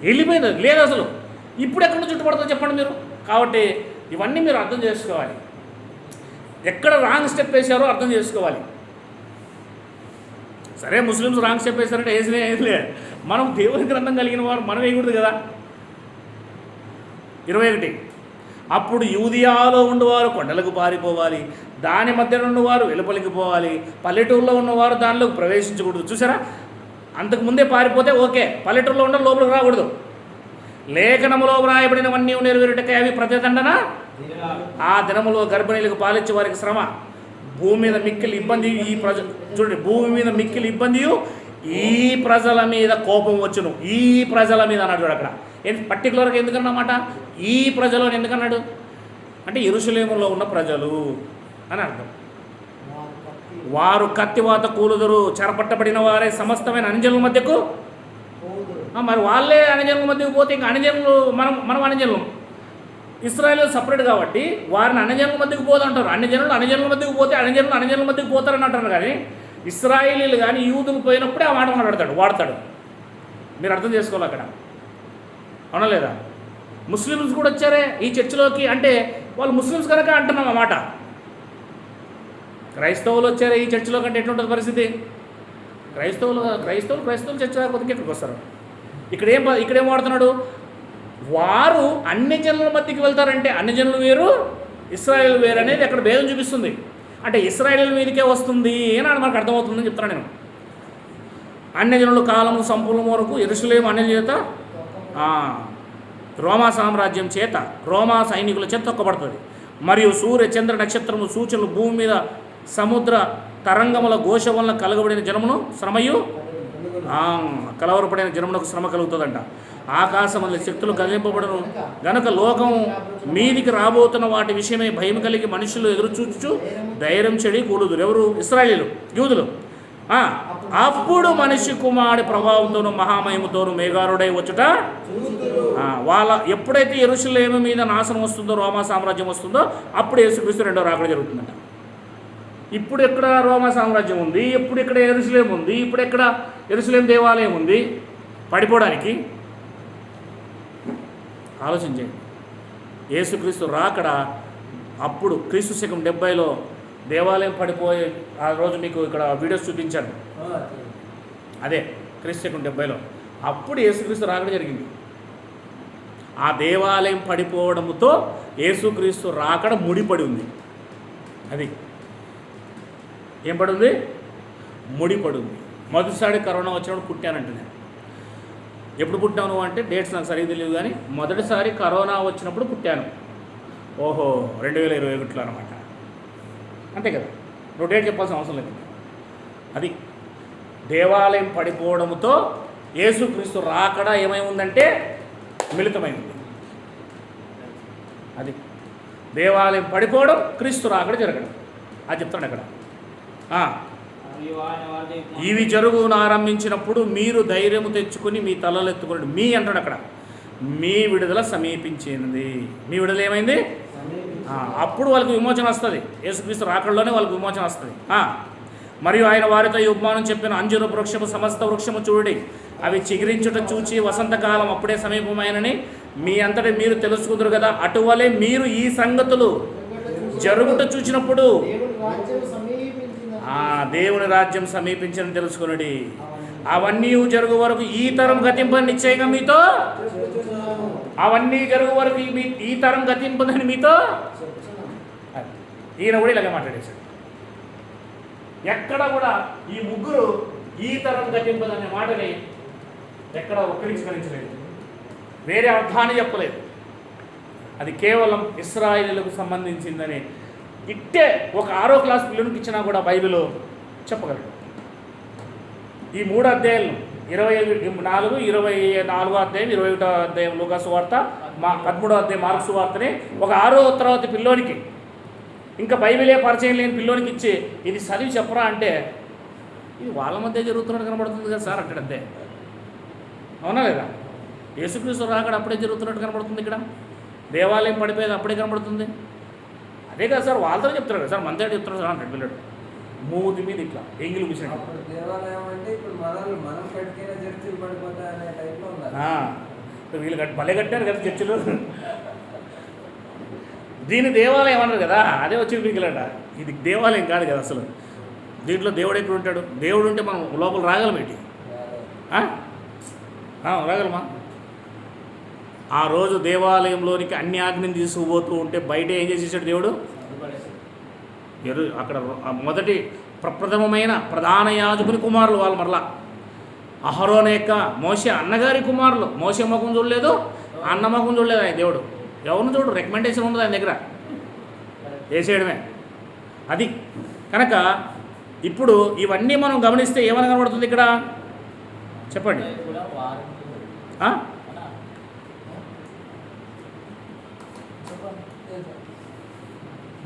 వెళ్ళిపోయింది, లేదు అసలు. ఇప్పుడు ఎక్కడ నుంచి చుట్టుపడుతుందో చెప్పండి మీరు. కాబట్టి ఇవన్నీ మీరు అర్థం చేసుకోవాలి. ఎక్కడ రాంగ్ స్టెప్ వేసారో అర్థం చేసుకోవాలి. సరే, ముస్లిమ్స్ రాంగ్ స్టెప్ వేసారంటే వేసలే, మనం దేవుని గ్రంథం కలిగిన వారు మనం వేయకూడదు కదా. 21 అప్పుడు యూదియాలో ఉండేవారు కొండలకు పారిపోవాలి, దాని మధ్యలో ఉన్నవారు వెలుపలికి పోవాలి, పల్లెటూరులో ఉన్నవారు దానిలోకి ప్రవేశించకూడదు. చూసారా, అంతకుముందే పారిపోతే ఓకే, పల్లెటూరులో ఉండే లోపలికి రాకూడదు. లేఖనములో వ్రాయబడినవన్నీ నెరవేరుటకై అవి ప్రతిదండన. ఆ దినములో గర్భిణీలకు పాలిచ్చే వారికి శ్రమ, భూమి మీద మిక్కిలి ఇబ్బంది. చూడండి, భూమి మీద మిక్కిలి ఇబ్బంది, ఈ ప్రజల మీద కోపం వచ్చును. ఈ ప్రజల మీద అన్నాడు చూడు. అక్కడ పర్టికులర్గా ఎందుకన్నమాట ఈ ప్రజలు అని ఎందుకన్నాడు అంటే యెరూషలేములో ఉన్న ప్రజలు అని అర్థం. వారు కత్తివాత కూలుదురు, చెరపట్టబడిన వారే సమస్తమైన అన్యజనుల మధ్యకు. మరి వాళ్ళే అన్యజనుల మధ్యకు పోతే ఇంకా అన్యజనులు మనం అన్యజనులు. ఇశ్రాయేలు సపరేట్ కాబట్టి వారిని అన్యజనుల మధ్యకు పోదంటారు. అన్యజనుల మధ్యకు పోతే అన్యజనుల మధ్యకు పోతారని అంటారు. కానీ ఇశ్రాయేలీలు కానీ యూదులు పోయినప్పుడే ఆ మాట వాడతాడు. మీరు అర్థం చేసుకోవాలి అక్కడ, అవునా లేదా? ముస్లిమ్స్ కూడా వచ్చారే ఈ చర్చిలోకి అంటే వాళ్ళు ముస్లిమ్స్ కనుక అంటున్నాం అన్నమాట. క్రైస్తవులు వచ్చారే ఈ చర్చిలో కంటే ఎట్లుంటుంది పరిస్థితి? క్రైస్తవులు చర్చ రాకపోతే ఎక్కడికి వస్తారు? ఇక్కడేం వాడుతున్నాడు? వారు అన్ని జనుల మధ్యకి వెళ్తారంటే అన్ని జనులు వేరు, ఇశ్రాయేలు వేరు అనేది అక్కడ భేదం చూపిస్తుంది. అంటే ఇశ్రాయేలు మీదకే వస్తుంది అని మనకు అర్థమవుతుందని చెప్తున్నాను నేను. అన్యజనుల కాలము సంపూర్ణం వరకు యెరూషలేము అన్య చేత రోమా సామ్రాజ్యం చేత, రోమా సైనికుల చేత తొక్కబడుతుంది. మరియు సూర్య చంద్ర నక్షత్రము సూచనలు భూమి మీద సముద్ర తరంగముల ఘోష వలన కలగబడిన జనమును శ్రమయు, కలవరపడిన జనమునకు శ్రమ కలుగుతుందంట. ఆకాశముల శక్తులు కదిలింపబడను గనుక లోకం మీదికి రాబోతున్న వాటి విషయమై భయం కలిగి మనుషులు ఎదురు చూచు ధైర్యం చెడి కూలుదురు. ఎవరు? ఇశ్రాయేలీలు, యూదులు. అప్పుడు మనిషి కుమారుడి ప్రభావంతోనూ మహామహిమతోనూ మేఘారుడై వచ్చుట. ఎప్పుడైతే యెరూషలేము మీద నాశనం వస్తుందో, రోమా సామ్రాజ్యం వస్తుందో, అప్పుడు యేసుక్రీస్తు రెండో రాకడ జరుగుతుందంట. ఇప్పుడు ఎక్కడ రోమా సామ్రాజ్యం ఉంది, ఇప్పుడు ఇక్కడ యెరూషలేము ఉంది, ఇప్పుడు ఎక్కడ యెరూషలేము దేవాలయం ఉంది పడిపోవడానికి? ఆలోచించండి. యేసుక్రీస్తు రాకడ అప్పుడు క్రీస్తు శకం 70లో దేవాలయం పడిపోయే ఆ రోజు మీకు ఇక్కడ వీడియోస్ చూపించాను. అదే క్రీస్తు శకం 70లో అప్పుడు యేసుక్రీస్తు రాకడ జరిగింది. ఆ దేవాలయం పడిపోవడంతో యేసుక్రీస్తు రాకడ ముడిపడి ఉంది. అది ఏం పడి ఉంది? ముడిపడి ఉంది. మొదటిసారి కరోనా వచ్చినప్పుడు పుట్టానంటే నేను. ఎప్పుడు పుట్టాను అంటే డేట్స్ నాకు సరిగ్గా తెలియదు, కానీ మొదటిసారి కరోనా వచ్చినప్పుడు పుట్టాను. ఓహో 2021లో అనమాట. అంతే కదా, నువ్వు డేట్ చెప్పాల్సిన అవసరం లేదు. అది దేవాలయం పడిపోవడంతో యేసుక్రీస్తు రాకడ ఏమై ఉందంటే మిళితమైంది. అది దేవాలయం పడిపోవడం, క్రీస్తు రాకడ జరగడం. అది చెప్తాడు అక్కడ. ఇవి జరుగును ఆరంభించినప్పుడు మీరు ధైర్యము తెచ్చుకొని మీ తలలు ఎత్తుకోండి. మీ అంటాడు అక్కడ, మీ విడుదల సమీపించింది. మీ విడుదల ఏమైంది? అప్పుడు వాళ్ళకి విమోచన వస్తుంది. యేసుక్రీస్తు రాకడలోనే వాళ్ళకి విమోచన వస్తుంది. మరియు ఆయన వారితో ఈ ఉపమానం చెప్పిన అంజూర వృక్షము సమస్త వృక్షము చూడండి, అవి చిగురించుట చూచి వసంతకాలం అప్పుడే సమీపమైనని మీ అంతటి మీరు తెలుసుకుందరు కదా. అటువలే మీరు ఈ సంగతులు జరుగుట చూచినప్పుడు దేవుని రాజ్యం సమీపించని తెలుసుకునడి. అవన్నీ జరుగు వరకు ఈ తరం గతింపని నిశ్చయంగా మీతో, అవన్నీ జరుగు వరకు ఈ తరం గతింపదని మీతో ఈయన కూడా ఇలాగే మాట్లాడేశాడు. ఎక్కడ కూడా ఈ ముగ్గురు ఈ తరం గతింపదనే మాటని ఎక్కడ వక్రీకరించలేదు, వేరే అర్థాన్ని చెప్పలేదు. అది కేవలం ఇశ్రాయేలులకు సంబంధించిందని ఇట్టే ఒక 6వ క్లాస్ పిల్లలకి ఇచ్చినా కూడా బైబిల్ చెప్పగలడు. ఈ 3 అధ్యాయాలు 24, 24వ అధ్యాయం, 21వ అధ్యాయం లూకా సువార్త, 13వ అధ్యాయం మార్కు సువార్తని ఒక 6వ తరగతి పిల్లోనికి, ఇంకా బైబిలే పరిచయం లేని పిల్లోనికి ఇచ్చి ఇది చదివి చెప్పరా అంటే ఇది వాళ్ళ మధ్య జరుగుతున్నట్టు కనబడుతుంది కదా సార్ అంటాడు. అంతే, అవునా లేదా? యేసుక్రీస్తు రాకడ అప్పుడే జరుగుతున్నట్టు కనబడుతుంది, ఇక్కడ దేవాలయం పడిపోయేది అప్పుడే కనబడుతుంది. అదే కదా సార్ వాళ్ళతో చెప్తారు కదా సార్, మనతో చెప్తున్నారు సార్ అంటాడు పిల్లడు మూతి మీద ఇట్లా ఎంగిలి కూర్చున్నాడు. దేవాలయం అంటే ఇప్పుడు మనం కట్టుకునే చర్చిలు పడిపోతాయి అనే టైప్లో ఉన్నారు. వీళ్ళు భలే కట్టారు కదా చర్చిలు, దీన్ని దేవాలయం అన్నారు కదా, అదే వచ్చి మిగిలట. ఇది దేవాలయం కాదు కదా అసలు. దీంట్లో దేవుడు ఎక్కడ ఉంటాడు? దేవుడు ఉంటే మనం లోపల రాగలం ఏంటి? రాగలమా? ఆ రోజు దేవాలయంలోనికి అన్ని ఆజ్ఞని తీసుకుపోతూ ఉంటే బయట ఏం చేసేసాడు దేవుడు? అక్కడ మొదటి ప్రప్రథమమైన ప్రధాన యాజకుని కుమారులు వాళ్ళు, మరలా అహరోను యొక్క మోషే అన్నగారి కుమారులు. మోషే ముఖం చూడలేదు, అన్న ముఖం చూడలేదు ఆయన దేవుడు. ఎవరిని చూడు, రికమెండేషన్ ఉండదు ఆయన దగ్గర, వేసేయడమే అది. కనుక ఇప్పుడు ఇవన్నీ మనం గమనిస్తే ఏమని కనబడుతుంది ఇక్కడ చెప్పండి?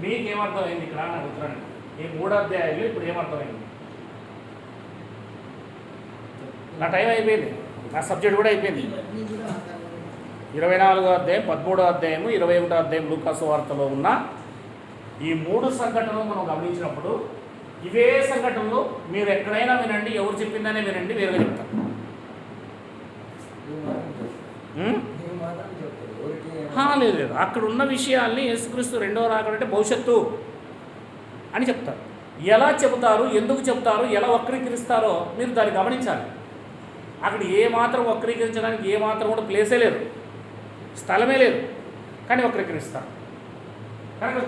మీకేమర్థమైంది ఇక్కడ నాకు ఉత్తరాన్ని? ఈ 3 అధ్యాయాలు ఇప్పుడు ఏమర్థమైంది? నా టైం అయిపోయింది, నా సబ్జెక్ట్ కూడా అయిపోయింది. 24వ అధ్యాయం, 13వ అధ్యాయము, 21వ అధ్యాయం లూకా సువార్తలో ఉన్న ఈ 3 సంఘటనలు మనం గమనించినప్పుడు ఇవే సంఘటనలు మీరు ఎక్కడైనా వినండి, ఎవరు చెప్పిందనే వినండి, వేరుగా చెప్తారు. లేదు లేదు, అక్కడ ఉన్న విషయాల్ని యేసుక్రీస్తు 2వ రాకడ అంటే భవిష్యత్తు అని చెప్తారు. ఎలా చెబుతారు, ఎందుకు చెప్తారు, ఎలా వక్రీకరిస్తారో మీరు దాన్ని గమనించాలి. అక్కడ ఏమాత్రం వక్రీకరించడానికి ఏమాత్రం కూడా ప్లేసే లేదు, స్థలమే లేదు, కానీ వక్రీకరిస్తారు.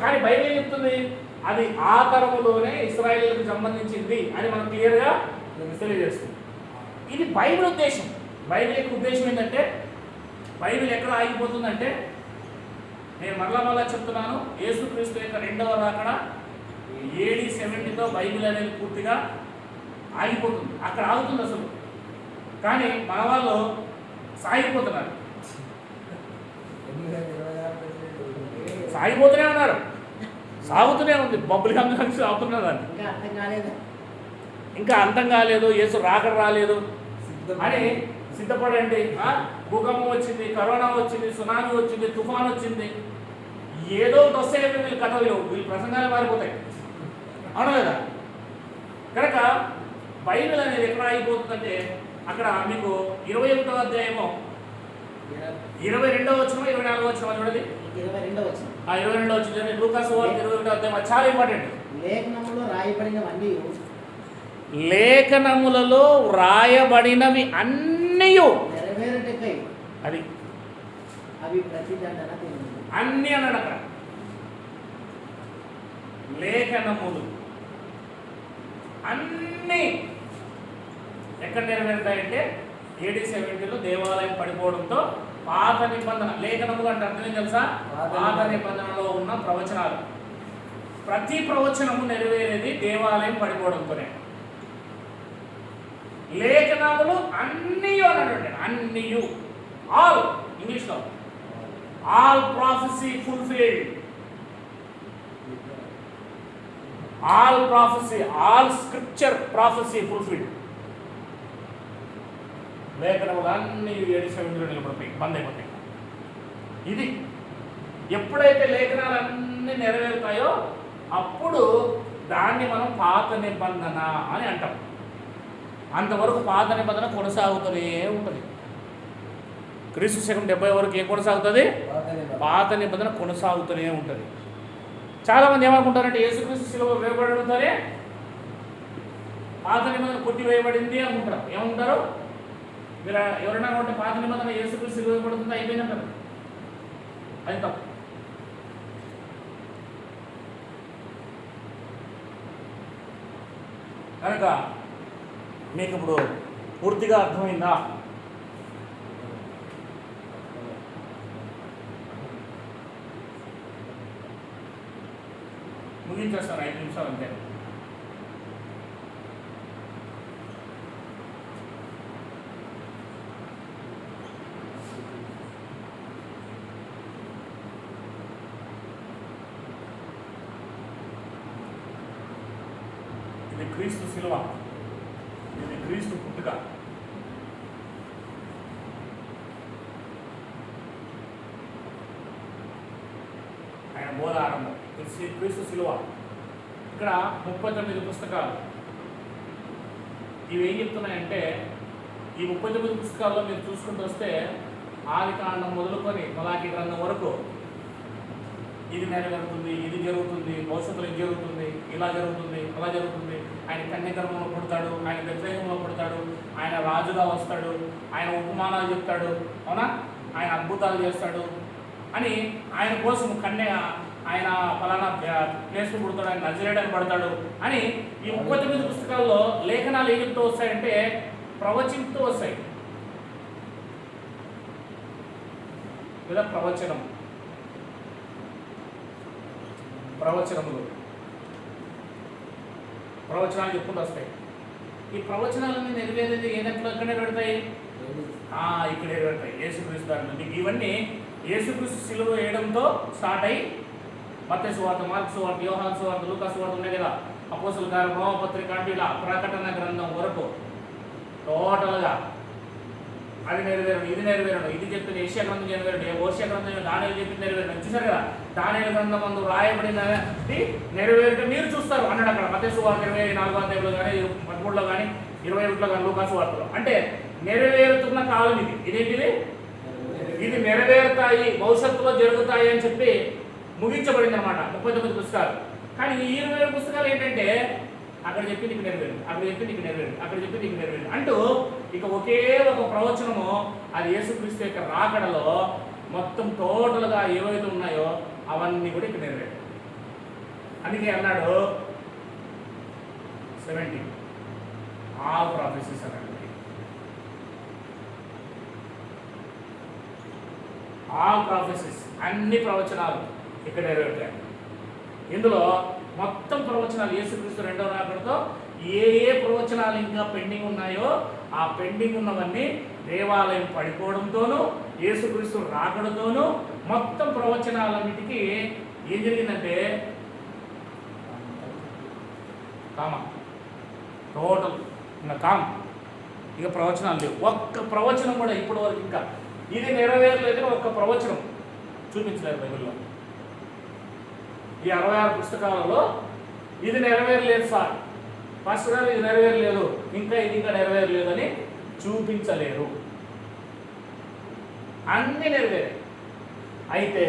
కానీ బైబిల్ ఏం చెప్తుంది? అది ఆ తరములోనే ఇశ్రాయేలులకు సంబంధించింది అని మనం క్లియర్గా తెలియజేస్తుంది. ఇది బైబిల్ ఉద్దేశం. బైబిల్ యొక్క ఉద్దేశం ఏంటంటే, బైబిల్ ఎక్కడ ఆగిపోతుందంటే, నేను మరలా చెప్తున్నాను, యేసుక్రీస్తు యొక్క 2వ రాకడ AD 70తో బైబిల్ అనేది పూర్తిగా ఆగిపోతుంది. అక్కడ ఆగుతుంది అసలు. కానీ మన వాళ్ళు సాగిపోతున్నారు, సాగిపోతూనే ఉన్నారు, సాగుతూనే ఉంది, బొబ్బులు కమ్మి సాగుతున్నారు. దాన్ని ఇంకా అంతం కాలేదు, యేసు రాకడ రాలేదు అని సిద్ధపడండి. భూకంపం వచ్చింది, కరోనా వచ్చింది, సునామీ వచ్చింది, తుఫాన్ వచ్చింది, ఏదో వస్తే వీళ్ళు కథలు, వీళ్ళు ప్రసంగాలు మారిపోతాయి, అవును కదా? కనుక బైబిల్ అనేది ఎక్కడ ఆగిపోతుందంటే, అక్కడ మీకు 21వ అధ్యాయము 22వ వచనం, 24వ వచనం చూడండి. 22వ వచనం లూకా సువార్త 21వ అధ్యాయం, చాలా ఇంపార్టెంట్. లేఖనములలో వ్రాయబడినవి అన్నీ అది అన్నీ అన్నాడు అక్కడ. లేఖనములు అన్నీ ఎక్కడ నెరవేరుతాయంటే AD 70లో దేవాలయం పడిపోవడంతో పాత నిబంధన, లేఖనములు అంటే అర్థం ఏం తెలుసా? పాత నిబంధనలో ఉన్న ప్రవచనాలు, ప్రతి ప్రవచనము నెరవేరేది దేవాలయం పడిపోవడంతోనే. లేఖనములు అన్నీ అన్నాడు, అన్నీ, ఆల్, ఇంగ్లీష్లో all prophecy fulfilled, all prophecy, all scripture prophecy fulfilled. లేఖనములు అన్నీ 7 70లో నిలబడిపోయి బంద్ అయిపోతాయి. ఇది ఎప్పుడైతే లేఖనాలు అన్నీ నెరవేరుతాయో అప్పుడు దాన్ని మనం పాత నిబంధన అని అంటాం. అంతవరకు పాత నిబంధన కొనసాగుతూనే ఉంటుంది. క్రీస్తు శకం 70 వరకు ఏం కొనసాగుతుంది? పాత నిబంధన కొనసాగుతూనే ఉంటుంది. చాలామంది ఏమనుకుంటారంటే యేసుక్రీస్తు శిలువ వేయబడడంతోనే పాత నిబంధన కొట్టివేయబడింది అనుకుంటారు. ఏమంటారు? మీరు ఎవరైనా ఉంటే పాత నిబంధన యేసుక్రీస్తు శిలువ వేయబడుతుంది అయిపోయిందంటారు. అది తప్పు. కనుక మీకు ఇప్పుడు పూర్తిగా అర్థమైందా? ముగించేస్తాను 5 నిమిషాలు అంతే. ఇది క్రీస్తు శిలువ, ఇది క్రీస్తు పుట్టుక. ఆయన బోధ ఆరంభం, ఇది క్రీస్తు శిలువ. ఇక్కడ 39 పుస్తకాలు. ఇవి ఏం చెప్తున్నాయంటే, ఈ 39 పుస్తకాల్లో మీరు చూసుకుంటూ వస్తే ఆది కాండం మొదలుకొని మలాకి గ్రంథం వరకు ఇది నెరవేరుతుంది, ఇది జరుగుతుంది, భవిష్యత్తులో ఇది జరుగుతుంది, ఇలా జరుగుతుంది, అలా జరుగుతుంది. ఆయన కన్యగర్భంలో పుడతాడు, ఆయన బెత్లెహేములో పుడతాడు, ఆయన రాజుగా వస్తాడు, ఆయన ఉపమానాలు చెప్తాడు, అవునా, ఆయన అద్భుతాలు చేస్తాడు అని, ఆయన కోసం ఆయన ఫలానా ప్లేస్లో పుడతాడు, ఆయన నజరేయుడని పడతాడు అని ఈ 39 పుస్తకాల్లో లేఖనాలు ఏం చెప్తూ వస్తాయంటే ప్రవచిస్తూ వస్తాయి లేదా ప్రవచనాలు చెప్పుకుంటూ వస్తాయి. ఈ ప్రవచనాలన్నీ నెరవేరేది ఏ దాంట్లో ఎక్కడ నెరవేరుతాయి? ఇక్కడ నెరవేరుతాయి యేసుక్రీస్తు దాంట్లో. మీకు ఇవన్నీ యేసుక్రీస్తు సిలువ వేయడంతో స్టార్ట్ అయ్యి మత్తయి సువార్త, మార్కు సువార్త, యోహాను సువార్త, లూకా సువార్త ఉన్నాయి కదా, అపోస్తలుల కార్యం, రోమపత్రిక అంటే ఇలా ప్రకటన గ్రంథం వరకు టోటల్గా అది నెరవేరడం, ఇది నెరవేరడం, ఇది చెప్పిన ఏషియా గ్రంథం నెరవేరడం, ఓషియా గ్రంథం దానియేలు చెప్పింది నెరవేరడం. చూసారు కదా, దానియేలు గ్రంథం అందు రాయబడినది నెరవేరడం మీరు చూస్తారు అన్నాడు అక్కడ మత్తయి సువార్త 24వ అధ్యాయంలో కానీ 13లో కానీ 21లో కానీ లూకా సువార్తలో. అంటే నెరవేరుతున్న కాలం ఇది. ఇదేంటిది? ఇది నెరవేరుతాయి, భవిష్యత్తులో జరుగుతాయి అని చెప్పి ముగించబడింది అనమాట 39 పుస్తకాలు. కానీ ఈ 27 పుస్తకాలు ఏంటంటే అక్కడ చెప్పి నీకు నెరవేరు, అక్కడ చెప్పి నీకు నెరవేరు, అక్కడ చెప్పి నీకు నెరవేరు అంటూ ఇక ఒకే ఒక ప్రవచనము, అది యేసుక్రీస్తు యొక్క రాకడలో మొత్తం టోటల్గా ఏవైతే ఉన్నాయో అవన్నీ కూడా ఇక్కడ నెరవేరు. అందుకే అన్నాడు 70 ఆల్ ప్రాఫెసీస్ అన్నాడు. ఆల్ ప్రాఫెసీస్, అన్ని ప్రవచనాలు ఇక్కడ నెరవేరుతాయి. ఇందులో మొత్తం ప్రవచనాలు యేసుక్రీస్తు రెండవ రాకడతో ఏ ప్రవచనాలు ఇంకా పెండింగ్ ఉన్నాయో ఆ పెండింగ్ ఉన్నవన్నీ దేవాలయం పడిపోవడంతోనూ యేసుక్రీస్తు రాకడతోనూ మొత్తం ప్రవచనాలన్నిటికీ ఏం జరిగిందంటే కామ టోటల్ కామ. ఇక ప్రవచనాలు లేవు, ఒక్క ప్రవచనం కూడా ఇప్పటి వరకు ఇంకా ఇది నెరవేరలేదని ఒక్క ప్రవచనం చూపించలేదు బైబిల్లో. ఈ 66 పుస్తకాలలో ఇది నెరవేరలేదు సార్, ఫస్ట్ గారు ఇది నెరవేరలేదు, ఇంకా నెరవేరలేదు అని చూపించలేరు. అన్నీ నెరవేరాయి. అయితే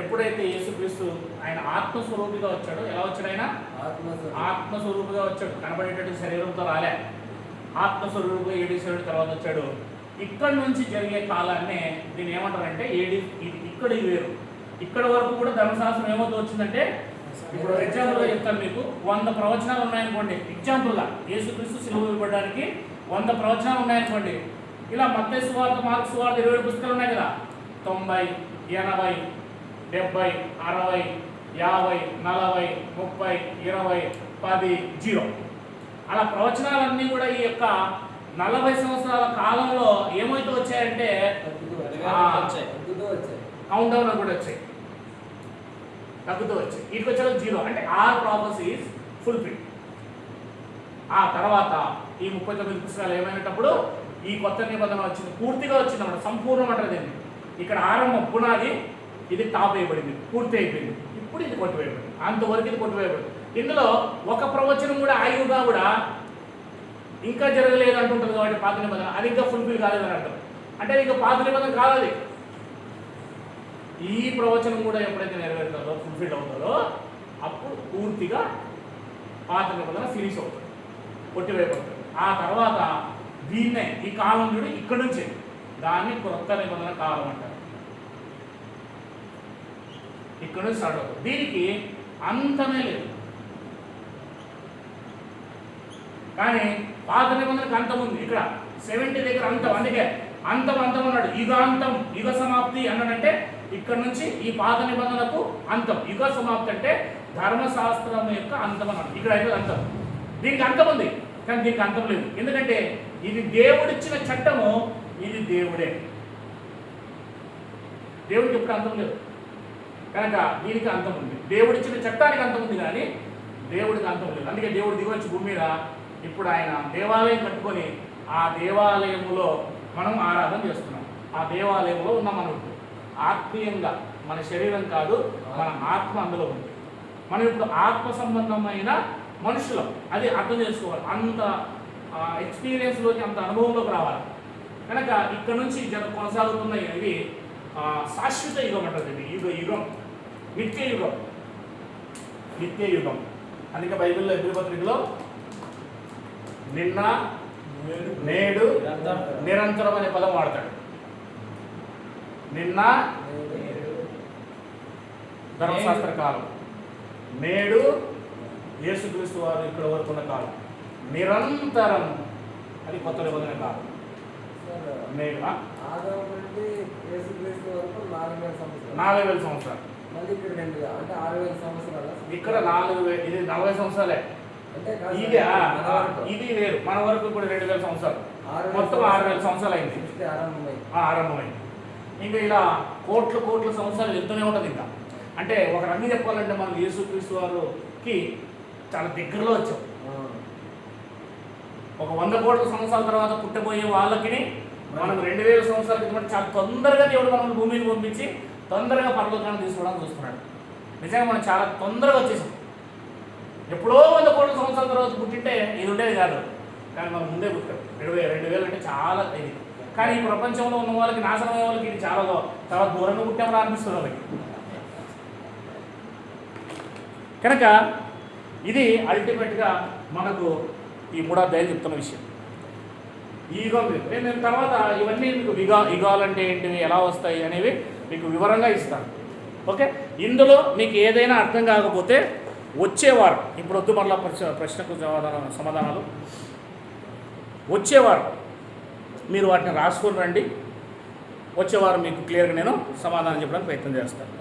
ఎప్పుడైతే యేసుక్రీస్తు ఆయన ఆత్మస్వరూపిగా వచ్చాడో, ఎలా వచ్చాడు ఆయన? ఆత్మస్వరూపిగా వచ్చాడు. కనబడేటట్టు శరీరంతో రాలే, ఆత్మస్వరూపిగా ఏడీసేడు తర్వాత వచ్చాడు. ఇక్కడి నుంచి జరిగే కాలాన్ని దీన్ని ఏమంటారంటే ఇక్కడ వేరు. ఇక్కడ వరకు కూడా ధర్మశాస్త్రం ఏమవుతూ వచ్చిందంటే, ఇప్పుడు ఎగ్జాంపుల్గా చెప్తాను మీకు, 100 ప్రవచనాలు ఉన్నాయనుకోండి. ఎగ్జాంపుల్గా యేసుక్రీస్తు సిలువ ఇవ్వడానికి 100 ప్రవచనాలు ఉన్నాయనుకోండి. ఇలా మత్తయి సువార్త, మార్కు సువార్త 27 పుస్తకాలు ఉన్నాయి కదా, 90, 80, 70, 60, 50, 40, 30, 20, 10, 0 అలా ప్రవచనాలన్నీ కూడా ఈ యొక్క 40 సంవత్సరాల కాలంలో ఏమైతే వచ్చాయంటే కౌంట్ డౌన్ కూడా వచ్చాయి, తగ్గుతూ వచ్చాయి. ఇటుకు వచ్చాక 0 అంటే ఆల్ ప్రాఫెసీస్ ఫుల్ఫిల్. ఆ తర్వాత ఈ 39 పుస్తకాలు ఏమైనప్పుడు ఈ కొత్త నిబంధన వచ్చింది, పూర్తిగా వచ్చింది అన్నమాట, సంపూర్ణం అంటారు దీన్ని. ఇక్కడ ఆరంభం పునాది, ఇది టాప్ వేయబడింది, పూర్తి అయిపోయింది. ఇప్పుడు ఇది కొట్టివేయబడింది, అంతవరకు ఇది కొట్టివేయబడింది. ఇందులో ఒక ప్రవచనం కూడా ఆయువుగా కూడా ఇంకా జరగలేదు అంటుంటుంది కాబట్టి పాత నిబంధన అది ఇంకా ఫుల్ఫిల్ కాలేదని అర్థం. అంటే ఇంకా పాత నిబంధన కాదు అది. ఈ ప్రవచనం కూడా ఎప్పుడైతే నెరవేరుతుందో, ఫుల్ఫిల్ అవుతుందో, అప్పుడు పూర్తిగా పాత నిబంధన ఫినిష్ అవుతుంది, కొట్టివేయబడుతుంది. ఆ తర్వాత దీన్నే ఈ కాలం చూడు ఇక్కడ నుంచే దాన్ని కొత్త నిబంధన కాలం అంటారు. ఇక్కడ నుంచి స్టార్ట్ అవుతుంది. దీనికి అంతమే లేదు. కానీ పాత నిబంధనకు అంతం ఉంది. ఇక్కడ 70 దగ్గర అంతం, అందుకే అంతం అన్నాడు. యుగాంతం, యుగ సమాప్తి అన్నాడంటే ఇక్కడ నుంచి ఈ పాత నిబంధనకు అంతం. యుగ సమాప్తి అంటే ధర్మశాస్త్రం యొక్క అంతం అన్నాడు. ఇక్కడ అయితే అంతం, దీనికి అంతం ఉంది కానీ దీనికి అంతం లేదు. ఎందుకంటే ఇది దేవుడిచ్చిన చట్టము, ఇది దేవుడే, దేవుడికి ఎప్పుడు అంతం లేదు కనుక దీనికి అంతం ఉంది. దేవుడిచ్చిన చట్టానికి అంతం ఉంది కానీ దేవుడికి అంతం లేదు. అందుకే దేవుడు దిగొచ్చి భూమి మీద ఇప్పుడు ఆయన దేవాలయం కట్టుకొని ఆ దేవాలయంలో మనం ఆరాధన చేస్తున్నాం. ఆ దేవాలయంలో ఉన్నాం. మనం ఆత్మీయంగా, మన శరీరం కాదు, మన ఆత్మ అందులో ఉంది. మనం ఇప్పుడు ఆత్మ సంబంధమైన మనుషులం, అది అర్థం చేసుకోవాలి. అంత ఎక్స్పీరియన్స్లోకి, అంత అనుభవంలోకి రావాలి. కనుక ఇక్కడ నుంచి కొనసాగుతున్న ఇవి శాశ్వత యుగం అంటారు. ఇది యుగం, నిత్య యుగం, నిత్య యుగం. అందుకే బైబిల్లో ఎబ్రీ పత్రికలో నిన్న, నేడు, నిరంతరం అనే పదం వాడతాడు. నిన్న ధర్మశాస్త్ర కాలం, నేడు యేసుక్రీస్తు వారు ఇక్కడ వరకు ఉన్న కాలం, నిరంతరం అది కొత్త నిబంధన కాలం. నేడు 4000 సంవత్సరాలు, ఇక్కడ 4000, ఇది 40 సంవత్సరాలే. ఇది ఇది వేరు, మన వరకు ఇప్పుడు 2000 సంవత్సరాలు, మొత్తం 6000 సంవత్సరాలు అయింది, ఆరంభమైంది. ఇంకా ఇలా కోట్ల సంవత్సరాలు వెళ్తూనే ఉంటుంది. ఇంకా అంటే ఒక రకంగా చెప్పాలంటే మనం యేసుక్రీస్తు వారికి చాలా దగ్గరలో వచ్చాం. ఒక 100 కోట్ల సంవత్సరాల తర్వాత పుట్టబోయే వాళ్ళకి మనం 2000 సంవత్సరాల క్రితం చాలా తొందరగా దేవుడు మనల్ని భూమిని పంపించి తొందరగా పరలోకాన్ని తీసుకోవడానికి చూస్తున్నాడు. నిజంగా మనం చాలా తొందరగా వచ్చేసాం. ఎప్పుడో 100 కోట్ల సంవత్సరాల తర్వాత పుట్టింటే ఇది ఉండేది కాదు, కానీ మనం ముందే పుట్టాం. 2000 అంటే చాలా ఇది. కానీ ఈ ప్రపంచంలో ఉన్న వాళ్ళకి, నాశనం అయ్యే వాళ్ళకి ఇది చాలా దూరంగా పుట్టామని అనిపిస్తుంది వాళ్ళకి. కనుక ఇది అల్టిమేట్గా మనకు ఈ 3వ అధ్యాయం చెప్తున్న విషయం. ఈ యుగం నేను తర్వాత ఇవన్నీ మీకు యుగాలంటే ఏంటివి, ఎలా వస్తాయి అనేవి మీకు వివరంగా ఇస్తాను. ఓకే, ఇందులో మీకు ఏదైనా అర్థం కాకపోతే వచ్చేవారు, ఇప్పుడు వద్దు మళ్ళీ ప్రశ్నకు సమాధానాలు వచ్చేవారు మీరు వాటిని రాసుకొని రండి. వచ్చేవారు మీకు క్లియర్గా నేను సమాధానం చెప్పడానికి ప్రయత్నం చేస్తాను.